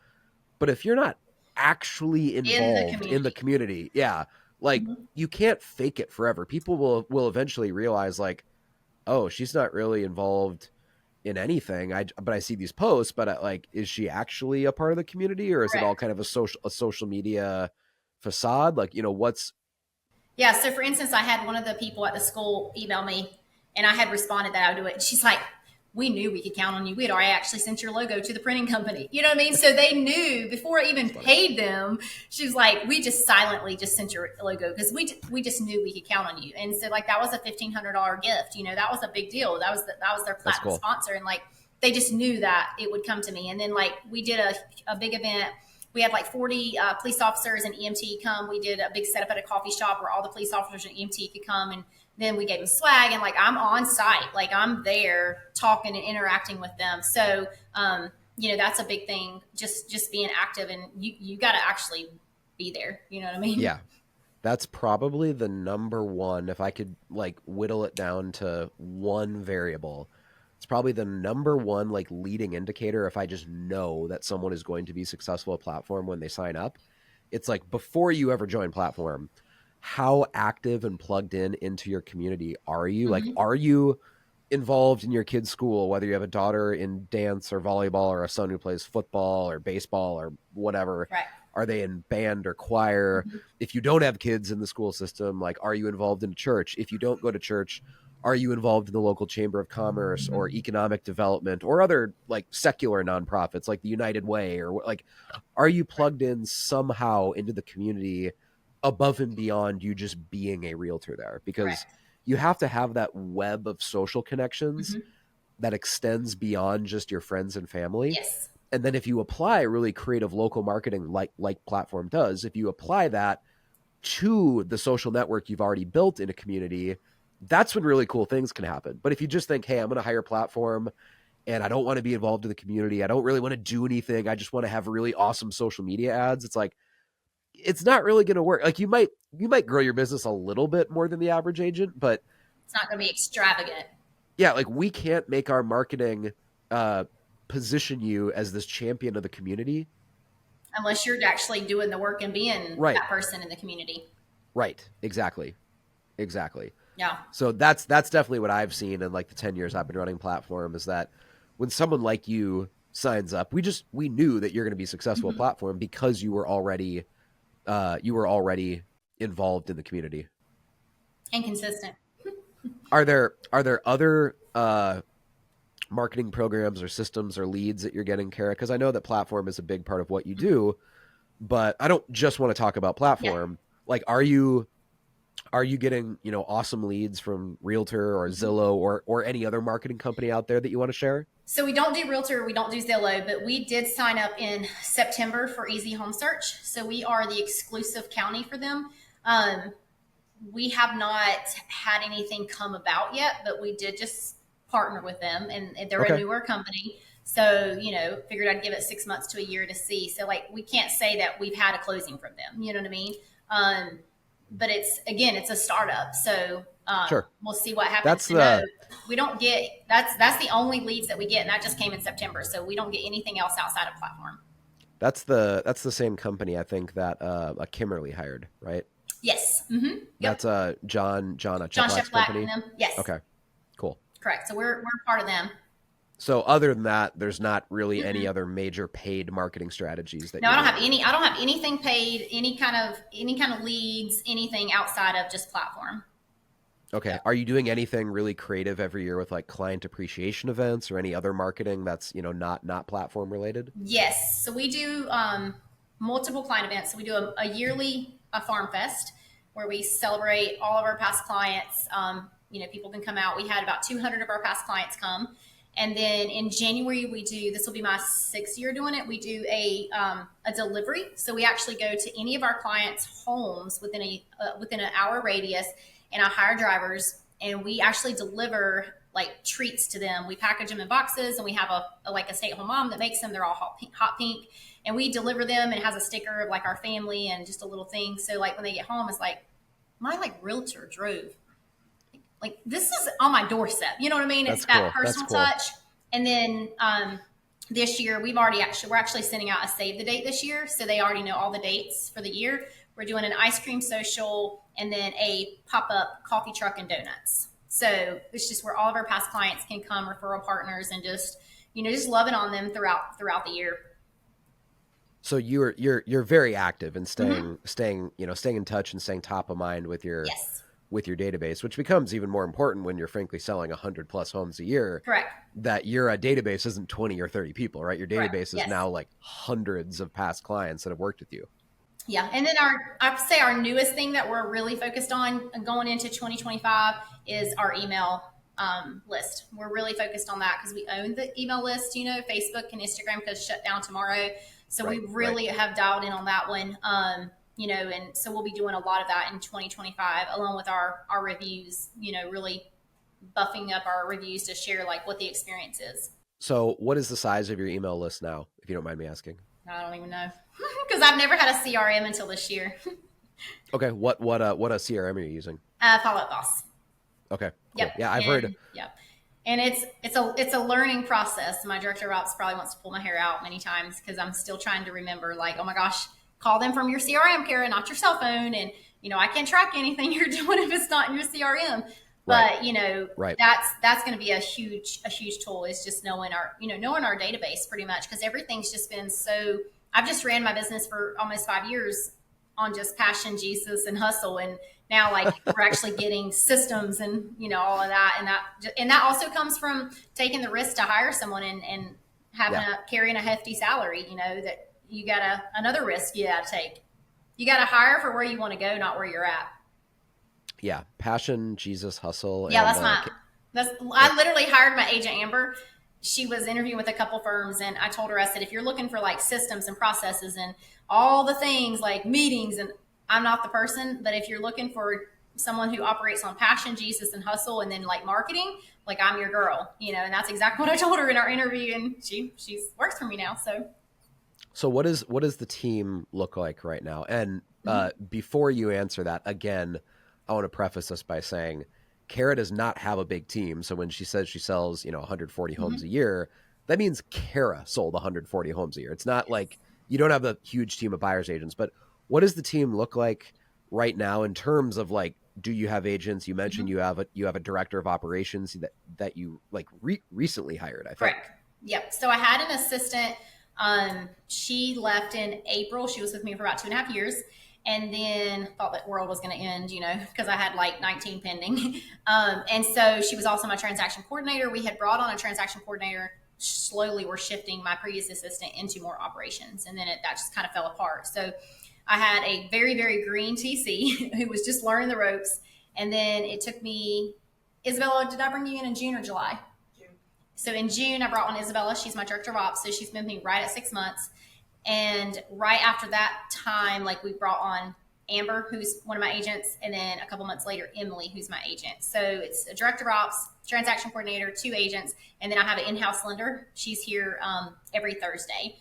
But if you're not actually involved in the community, yeah, like you can't fake it forever. People will eventually realize like, oh, she's not really involved in anything. But I see these posts, but like, is she actually a part of the community, or is it all kind of a social media facade? Like, what's. Yeah. So, for instance, I had one of the people at the school email me, and I had responded that I would do it. And she's like, we knew we could count on you. We had already actually sent your logo to the printing company. You know what I mean? So they knew before I even paid them. She was like, we just silently just sent your logo because we just knew we could count on you. And so like that was a $1,500 gift. That was a big deal. That was their platinum sponsor, and like they just knew that it would come to me. And then like we did a big event. We had like 40 police officers and EMT come. We did a big setup at a coffee shop where all the police officers and EMT could come, and then we gave them swag, and like I'm on site, like I'm there talking and interacting with them. So, that's a big thing. Just being active, and you got to actually be there. You know what I mean? Yeah. That's probably the number one, if I could like whittle it down to one variable, it's probably the number one like leading indicator. If I just know that someone is going to be successful at Platform when they sign up, it's like before you ever join Platform, how active and plugged in into your community are you? Like, are you involved in your kid's school, whether you have a daughter in dance or volleyball or a son who plays football or baseball or whatever. Right. Are they in band or choir? Mm-hmm. If you don't have kids in the school system, like, are you involved in church? If you don't go to church, are you involved in the local chamber of commerce or economic development or other like secular nonprofits like the United Way, or like, are you plugged in somehow into the community above and beyond you just being a realtor there? Because Correct. you have to have that web of social connections Mm-hmm. that extends beyond just your friends and family. Yes. And then if you apply really creative local marketing like Platform does, if you apply that to the social network you've already built in a community, that's when really cool things can happen. But if you just think, hey, I'm going to hire Platform and I don't want to be involved in the community, I don't really want to do anything, I just want to have really awesome social media ads, it's like, it's not really going to work. Like, you might grow your business a little bit more than the average agent, but It's not going to be extravagant. yeah, like, we can't make our marketing position you as this champion of the community Unless you're actually doing the work and being right that person in the community. right exactly. Yeah. So that's definitely what I've seen in like the 10 years I've been running Platform, is that when someone like you signs up, we knew that you're going to be successful at Platform because you were already involved in the community. And consistent. Are there other marketing programs or systems or leads that you're getting, Kara? Because I know that Platform is a big part of what you do, but I don't just want to talk about Platform. Yeah. Like, are you getting, awesome leads from Realtor or Zillow or any other marketing company out there that you want to share? So we don't do Realtor, we don't do Zillow, but we did sign up in September for Easy Home Search. So we are the exclusive county for them. We have not had anything come about yet, but we did just partner with them, and they're a newer company. So, figured I'd give it 6 months to a year to see. So, like, we can't say that we've had a closing from them. You know what I mean? But it's a startup. So Sure. We'll see what happens. We don't get, that's the only leads that we get. And that just came in September. So we don't get anything else outside of Platform. That's the same company, I think, that Kimberly hired, right? Yes. Mm-hmm. Yep. That's John Sheplack's company. Yes. Okay. Cool. Correct. So we're part of them. So other than that, there's not really any other major paid marketing strategies that. No, I don't have anything paid, any kind of leads, anything outside of just Platform. Okay. Yeah. Are you doing anything really creative every year with like client appreciation events or any other marketing that's, not Platform related? Yes. So we do multiple client events. So we do a yearly farm fest where we celebrate all of our past clients. People can come out. We had about 200 of our past clients come. And then in January, this will be my 6th year doing it. We do a delivery. So we actually go to any of our clients' homes within an hour radius, and I hire drivers, and we actually deliver like treats to them. We package them in boxes, and we have a stay-at-home mom that makes them. They're all hot pink, and we deliver them, and it has a sticker of like our family and just a little thing. So like when they get home, it's like, my realtor drove. Like, this is on my doorstep. You know what I mean? That's it's that cool. personal touch. And then this year, we're actually sending out a save the date this year. So they already know all the dates for the year. We're doing an ice cream social and then a pop-up coffee truck and donuts. So it's just where all of our past clients can come, referral partners, and just loving on them throughout the year. So you're very active in staying in touch and staying top of mind with your database, which becomes even more important when you're frankly selling 100+ homes a year. Correct. That your database isn't 20 or 30 people, right? Your database is now like hundreds of past clients that have worked with you. Yeah. And then our newest thing that we're really focused on going into 2025 is our email list. We're really focused on that because we own the email list. Facebook and Instagram could shut down tomorrow. So we really have dialed in on that one. And so we'll be doing a lot of that in 2025, along with our reviews, really buffing up our reviews to share like what the experience is. So what is the size of your email list now, if you don't mind me asking? I don't even know because I've never had a CRM until this year. Okay. What a CRM are you using? Follow Up Boss. Okay. Cool. Yep. Yeah, I've heard. Yeah. And it's a learning process. My director of ops probably wants to pull my hair out many times because I'm still trying to remember, like, oh my gosh, call them from your CRM, Kara, not your cell phone. And, I can't track anything you're doing if it's not in your CRM. Right. But Right. that's going to be a huge tool, is just knowing our database pretty much, because everything's just been so. I've just ran my business for almost 5 years on just passion, Jesus, and hustle, and now like we're actually getting systems and all of that, and that also comes from taking the risk to hire someone and having Yeah. carrying a hefty salary. That you got another risk you got to take. You got to hire for where you want to go, not where you're at. Yeah. Passion, Jesus, hustle, Yeah, and I literally hired my agent Amber. She was interviewing with a couple firms, and I told her, I said, if you're looking for like systems and processes and all the things like meetings, and I'm not the person, but if you're looking for someone who operates on passion, Jesus, and hustle, and then like marketing, like I'm your girl, and that's exactly what I told her in our interview, and she's works for me now. So what does the team look like right now? And Mhm. before you answer that, again, I want to preface this by saying Kara does not have a big team. So when she says she sells, 140 homes a Mhm. year, that means Kara sold 140 homes a year. It's not like you don't have a huge team of buyer's agents, but what does the team look like right now in terms of like, do you have agents? You mentioned Mhm. you have a director of operations that you like recently hired, I think. Correct. Yep. So I had an assistant. She left in April. She was with me for about 2.5 years, and then thought that world was going to end, because I had like 19 pending. And so she was also my transaction coordinator. We had brought on a transaction coordinator. Slowly, we're shifting my previous assistant into more operations, and then that just kind of fell apart. So I had a very, very green TC who was just learning the ropes, and then it took me. Isabella, did I bring you in June or July? So in June, I brought on Isabella. She's my director of ops. So she's been with me right at 6 months. And right after that time, like we brought on Amber, who's one of my agents, and then a couple months later, Emily, who's my agent. So it's a director of ops, transaction coordinator, two agents, and then I have an in-house lender. She's here every Thursday.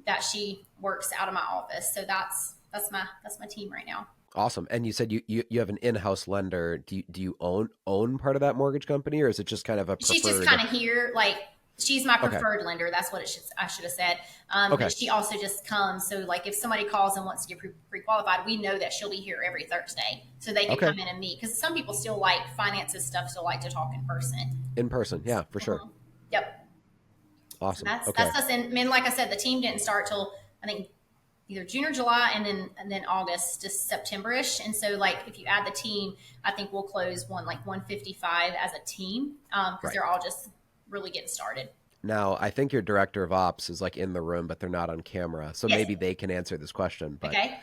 That she works out of my office. So that's my team right now. Awesome. And you said you have an in-house lender. Do you own part of that mortgage company, or is it just kind of a She's just kind preferred? of here, like she's my Okay. preferred lender. That's what I should have said. But Okay. she also just comes. So like if somebody calls and wants to get pre-qualified, we know that she'll be here every Thursday, so they can Okay. come in and meet. Because some people still like finances stuff, still like to talk in person. In person. Yeah, for sure. Mhm. Yep. So Awesome. that's Okay. us. And I mean, like I said, the team didn't start till I think either June or July, and then August to September-ish. And so like if you add the team, I think we'll close 155 as a team, because Right. they're all just really getting started. Now, I think your director of ops is like in the room, but they're not on camera. So Yes. maybe they can answer this question. But Okay.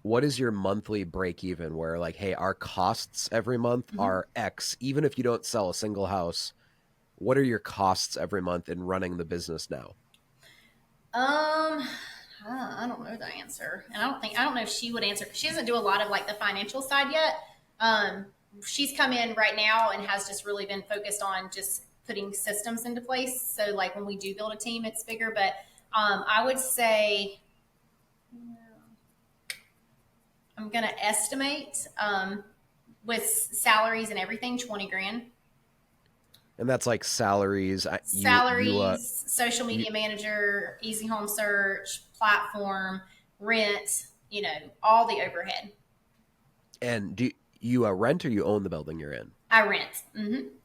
what is your monthly break even where like, hey, our costs every month hmm are X, even if you don't sell a single house, what are your costs every month in running the business now? I don't know the answer, and I don't know if she would answer. She doesn't do a lot of like the financial side yet. Um, she's come in right now and has just really been focused on just putting systems into place. So like when we do build a team, it's bigger. But I would say I'm going to estimate with salaries and everything 20 grand. And that's like salaries. Salaries, social You media manager, easy home search, platform, rent, all the overhead. and do you rent or you own the building you're in? I rent.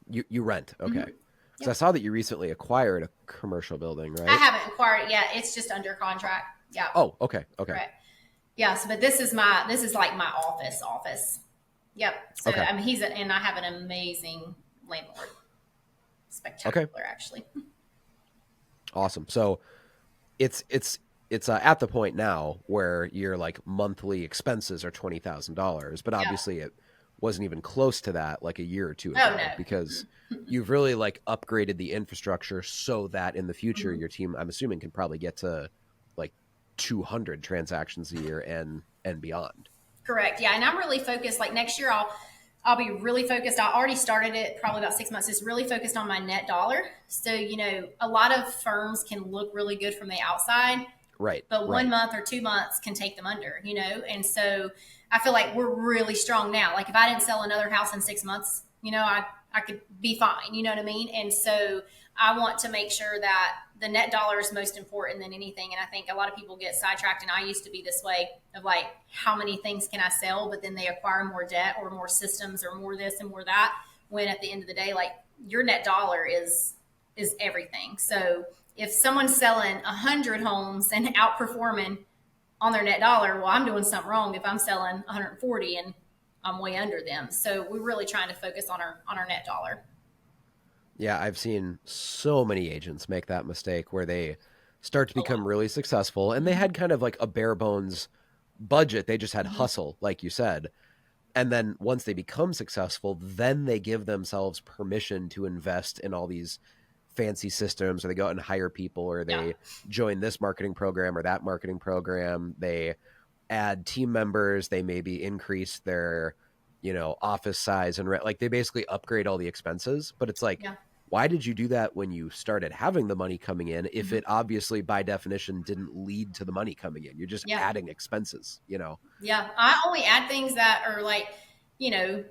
You rent. Okay. Because I Yep. saw that you recently acquired a commercial building, I right? haven't acquired it yet. It's just under contract. Yeah. Oh, okay. Okay. Correct. Yes, but this is like my office. Yep. So Okay. I mean and I have an amazing landlord. Okay. Spectacular actually. Awesome. So it's at the point now where your like monthly expenses are $20,000, but Yeah. obviously it wasn't even close to that like a year or two Oh ago no. because you've really like upgraded the infrastructure so that in the future Mhm. your team, I'm assuming, can probably get to like 200 transactions a year and beyond. Correct. Yeah, and I'm really focused. Like next year, I'll be really focused. I already started it probably about 6 months. It's really focused on my net dollar. So a lot of firms can look really good from the outside, Right. but one Right. month or 2 months can take them under. And so I feel like we're really strong now. Like if I didn't sell another house in 6 months, I could be fine. You know what I mean? And so I want to make sure that the net dollar is most important than anything. And I think a lot of people get sidetracked, and I used to be this way of like, how many things can I sell? But then they acquire more debt or more systems or more this and more that. When at the end of the day, like your net dollar is everything. So if someone's selling 100 homes and outperforming on their net dollar, well, I'm doing something wrong if I'm selling 140 and I'm way under them. So we're really trying to focus on our net dollar. Yeah, I've seen so many agents make that mistake where they start to A lot. become really successful and they Mm-hmm. had kind of like a bare bones budget. They just had Mm-hmm. hustle, like you said. And then once they become successful, then they give themselves permission to invest in all these fancy systems, or they go out and hire people, or Yeah. they join this marketing program or that marketing program. They add team members, they maybe increase their, office size and like they basically upgrade all the expenses. But it's like, Yeah. why did you do that when you started having the money coming in if Mm-hmm. it obviously by definition didn't lead to the money coming in? You're just Yeah. adding expenses. Yeah. I only add things that are like, you know,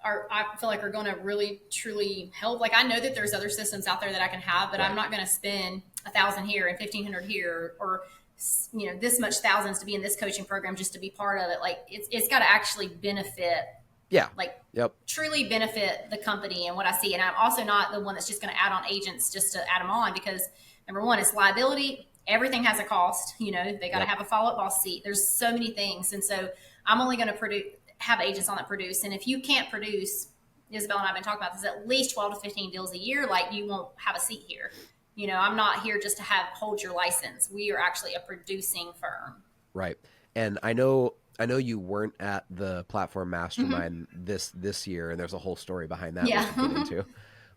I feel like are going to really truly help. Like I know that there's other systems out there that I can have, but I'm Right. not going to spend 1,000 here and 1,500 here, or this much thousands to be in this coaching program just to be part of it. Like it's got to actually benefit, Yeah. like Yep. truly benefit the company and what I see. And I'm also not the one that's just going to add on agents just to add them on, because number one, it's liability. Everything has a cost. They got to Yep. have a follow up boss seat. There's so many things, and so I'm only going to have agents on that produce. And if you can't produce, Isabel and I've been talking about this, at least 12 to 15 deals a year, like you won't have a seat here. I'm not here just to hold your license. We are actually a producing firm. Right. And I know you weren't at the platform Mm-hmm. mastermind this year, and there's a whole story behind that we Yeah. could get into.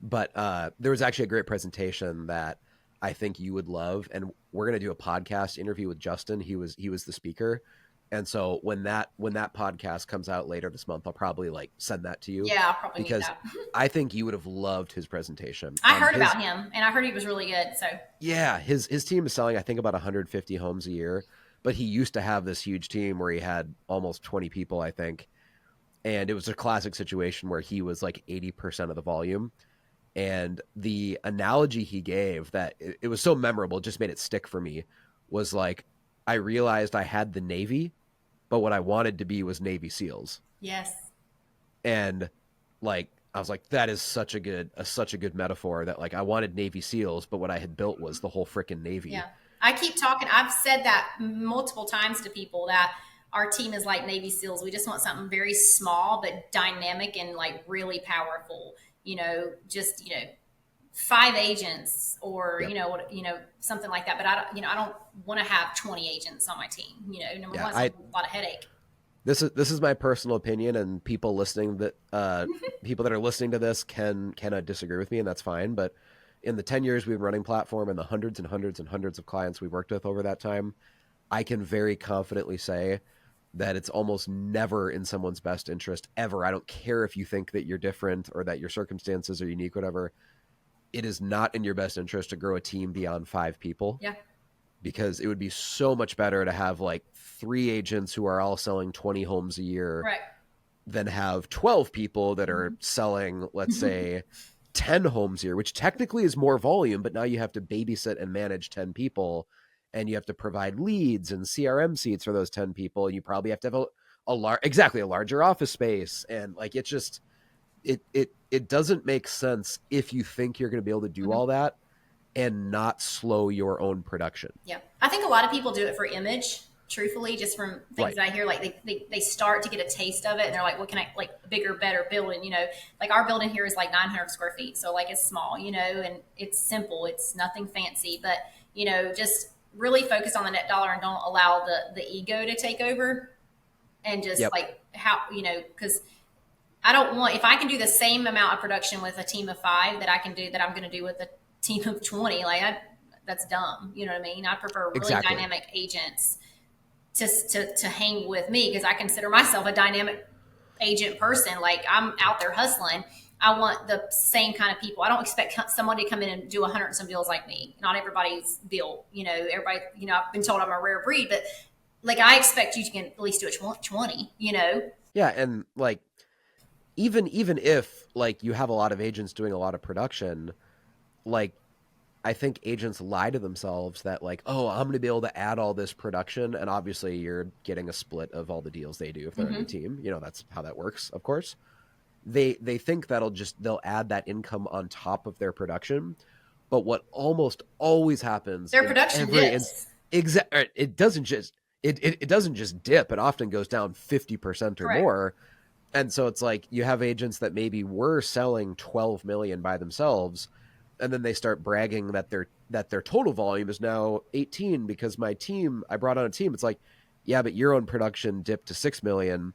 But there was actually a great presentation that I think you would love, and we're gonna do a podcast interview with Justin. He was the speaker, and so when that podcast comes out later this month, I'll probably like send that to you Yeah, I'll probably need because that. I think you would have loved his presentation. I heard His about him, and I heard he was really good. So, Yeah, his team is selling I think about 150 homes a year, but he used to have this huge team where he had almost 20 people, I think. And it was a classic situation where he was like 80% of the volume. And the analogy he gave that it was so memorable, just made it stick for me, was like, I realized I had the Navy, but what I wanted to be was Navy SEALs. yes. And like I was like, that is such a good metaphor that like I wanted Navy SEALs, but what I had built was the whole freaking Navy. Yeah. I keep talking. I've said that multiple times to people that our team is like Navy SEALs. We just want something very small but dynamic and like really powerful. Just 5 agents or Yep. something like that. But I don't want to have 20 agents on my team. Number Yeah. one, it's a I lot of headache. This is my personal opinion, and people that are listening to this cannot disagree with me, and that's fine. But in the 10 years we've been running platform and the hundreds and hundreds and hundreds of clients we've worked with over that time, I can very confidently say that it's almost never in someone's best interest ever. I don't care if you think that you're different or that your circumstances are unique, whatever. It is not in your best interest to grow a team beyond 5 people Yeah. because it would be so much better to have like 3 agents who are all selling 20 homes a year Right. than have 12 people that are selling, let's say, 10 homes a year, which technically is more volume, but now you have to babysit and manage 10 people and you have to provide leads and CRM seats for those 10 people. And you probably have to have a larger office space. And like, it's just, it doesn't make sense if you think you're going to be able to do Mhm. all that and not slow your own production. Yeah. I think a lot of people do it for image, truthfully, just from things Right. that I hear. Like they start to get a taste of it and they're like, what can I, like, bigger, better building, like our building here is like 900 square feet. So, like, it's small, and it's simple, it's nothing fancy, but, just really focus on the net dollar and don't allow the ego to take over. And just Yep. like how, because I don't want, if I can do the same amount of production with a team of 5 that I'm going to do with a team of 20, like that's dumb. You know what I mean? I prefer really Exactly. dynamic agents to hang with me, because I consider myself a dynamic agent person. Like I'm out there hustling. I want the same kind of people. I don't expect somebody to come in and do 100 and some deals like me. Not everybody's built. Everybody, I've been told I'm a rare breed, but like I expect you to at least do a 20, Yeah. And like, even if like you have a lot of agents doing a lot of production, like I think agents lie to themselves that like, oh, I'm going to be able to add all this production, and obviously you're getting a split of all the deals they do if they're on your Mm-hmm. team. You know, that's how that works, of course. They think they'll add that income on top of their production, but what almost always happens Their in production every dips. it doesn't just it doesn't just dip. It often goes down 50% or Correct. more. And so it's like you have agents that maybe were selling 12 million by themselves, and then they start bragging that their total volume is now 18 because my team, I brought on a team. It's like, yeah, but your own production dipped to 6 million,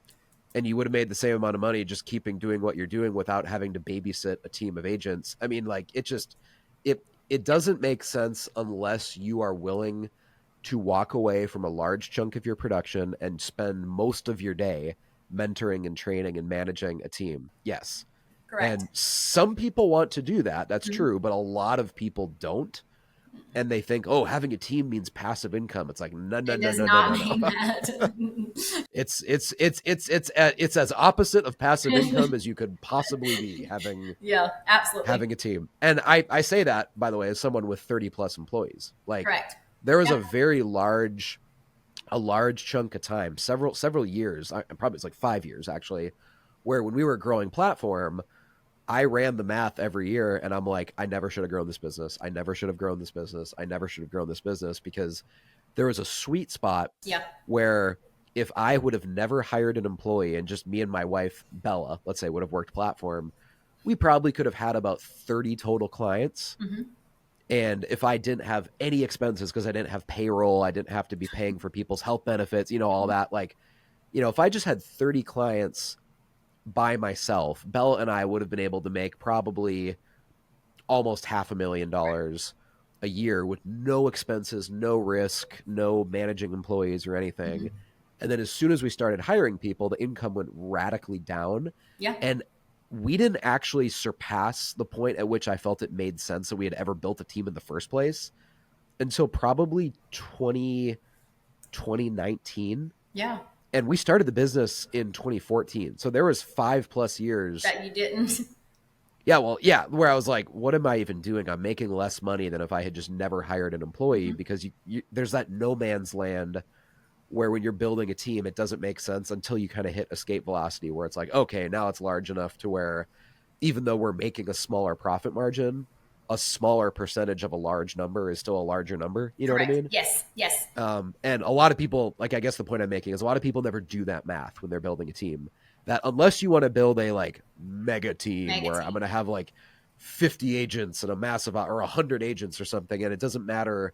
and you would have made the same amount of money just keeping doing what you're doing without having to babysit a team of agents. I mean, like it doesn't make sense unless you are willing to walk away from a large chunk of your production and spend most of your day mentoring and training and managing a team. Yes. Correct. And some people want to do that. That's Mm-hmm. true, but a lot of people don't. And they think, oh, having a team means passive income. It's like, no, no, It no, does no, no, not no, mean no. that. It's as opposite of passive income as you could possibly be Yeah, absolutely. having a team. And I say that, by the way, as someone with 30 plus employees. Like Correct. there was Yeah. a large chunk of time, several years, probably it's like 5 years actually, where when we were growing platform, I ran the math every year and I'm like, I never should have grown this business. I never should have grown this business. I never should have grown this business because there was a sweet spot Yeah. where if I would have never hired an employee and just me and my wife, Bella, let's say, would have worked platform, we probably could have had about 30 total clients. Mm-hmm. And if I didn't have any expenses because I didn't have payroll, I didn't have to be paying for people's health benefits, all that, like, if I just had 30 clients by myself, Bella and I would have been able to make probably almost $500,000 a year with no expenses, no risk, no managing employees or anything. Mm-hmm. And then as soon as we started hiring people, the income went radically down. Yeah. And we didn't actually surpass the point at which I felt it made sense that we had ever built a team in the first place until probably 2019. Yeah. And we started the business in 2014. So there was 5+ years. That you didn't. Yeah, well, yeah, where I was like, what am I even doing? I'm making less money than if I had just never hired an employee Mm-hmm. because there's that no man's land where when you're building a team, it doesn't make sense until you kind of hit escape velocity where it's like, okay, now it's large enough to where even though we're making a smaller profit margin, a smaller percentage of a large number is still a larger number. You know what I Correct. mean? Yes. Yes. And a lot of people, like, I guess the point I'm making is a lot of people never do that math when they're building a team. That unless you want to build a like mega team where I'm going to have like 50 agents and a massive or 100 agents or something, and it doesn't matter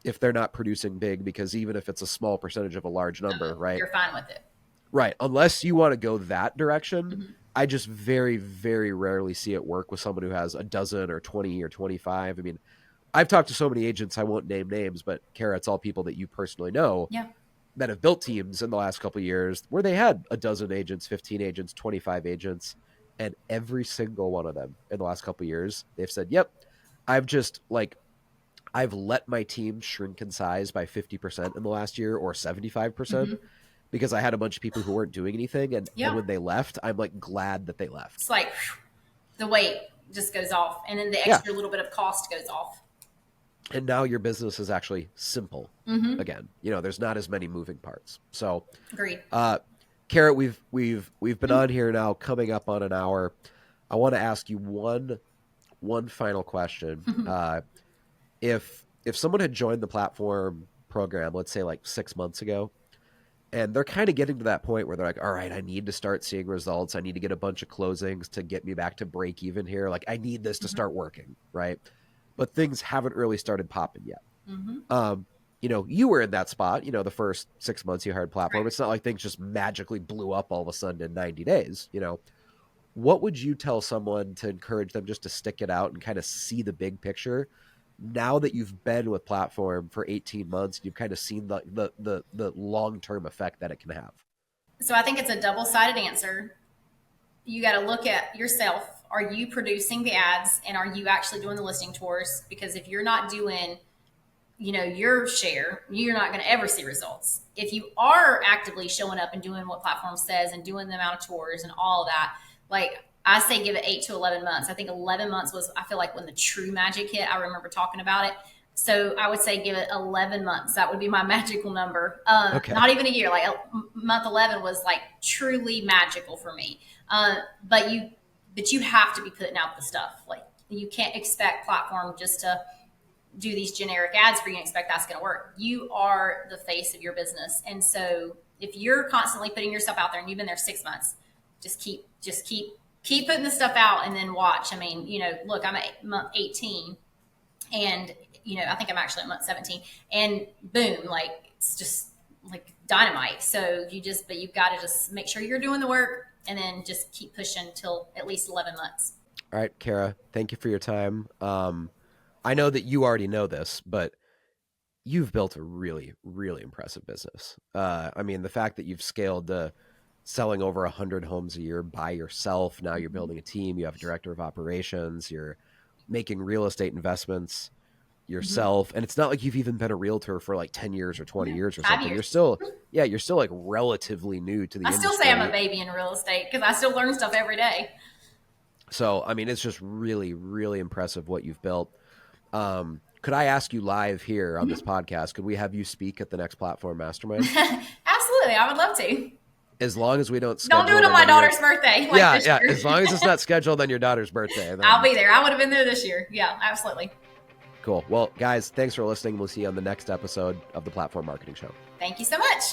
if they're not producing big because even if it's a small percentage of a large number, right? You're fine with it. Right. Unless you want to go that direction, Mm-hmm. I just very, very rarely see it work with someone who has a dozen or 20 or 25. I mean, I've talked to so many agents, I won't name names, but Kara, it's all people that you personally know Yeah. that have built teams in the last couple of years where they had a dozen agents, 15 agents, 25 agents, and every single one of them in the last couple of years, they've said, yep, I've let my team shrink in size by 50% in the last year or 75% Mm-hmm. because I had a bunch of people who weren't doing anything. And when they left, I'm like glad that they left. It's like the weight just goes off and then the Yeah. extra little bit of cost goes off. And now your business is actually simple Mm-hmm. again. There's not as many moving parts. So, Agreed. Kara, we've been on here now, coming up on an hour. I want to ask you one final question. If someone had joined the platform program, let's say like 6 months ago, and they're kind of getting to that point where they're like, all right, I need to start seeing results. I need to get a bunch of closings to get me back to break even here. Like I need this to start working, right? But things haven't really started popping yet. Mm-hmm. You were in that spot, the first 6 months you hired platform. Right. It's not like things just magically blew up all of a sudden in 90 days. What would you tell someone to encourage them just to stick it out and kind of see the big picture now that you've been with platform for 18 months? You've kind of seen the long-term effect that it can have. So I think it's a double-sided answer. You got to look at yourself. Are you producing the ads and are you actually doing the listing tours? Because if you're not doing, your share, you're not going to ever see results. If you are actively showing up and doing what platform says and doing the amount of tours and all of that, Like I say, give it 8 to 11 months. I think 11 months was, I feel like, when the true magic hit. I remember talking about it. So I would say give it 11 months. That would be my magical number. Okay. Not even a year. Like month 11 was like truly magical for me. But you have to be putting out the stuff. Like you can't expect platform just to do these generic ads for you and expect that's going to work. You are the face of your business. And so if you're constantly putting yourself out there and you've been there 6 months, just keep putting the stuff out and then watch. I mean, look, I'm at month 18 and, I think I'm actually at month 17 and boom, like it's just like dynamite. So but you've got to just make sure you're doing the work and then just keep pushing till at least 11 months. All right, Kara, thank you for your time. I know that you already know this, but you've built a really, really impressive business. I mean, the fact that you've scaled to selling over 100 homes a year by yourself. Now you're building a team. You have a director of operations. You're making real estate investments yourself. And it's not like you've even been a realtor for like 10 years or 20 years or 5 something. years. You're still like relatively new to the industry. I still say I'm a baby in real estate because I still learn stuff every day. So, I mean, it's just really, really impressive what you've built. Could I ask you live here on this podcast, could we have you speak at the next Platform Mastermind? Absolutely. I would love to. As long as we don't schedule do it on my daughter's birthday. Yeah. As long as it's not scheduled on your daughter's birthday. Then... I'll be there. I would have been there this year. Yeah, absolutely. Cool. Well, guys, thanks for listening. We'll see you on the next episode of the Platform Marketing Show. Thank you so much.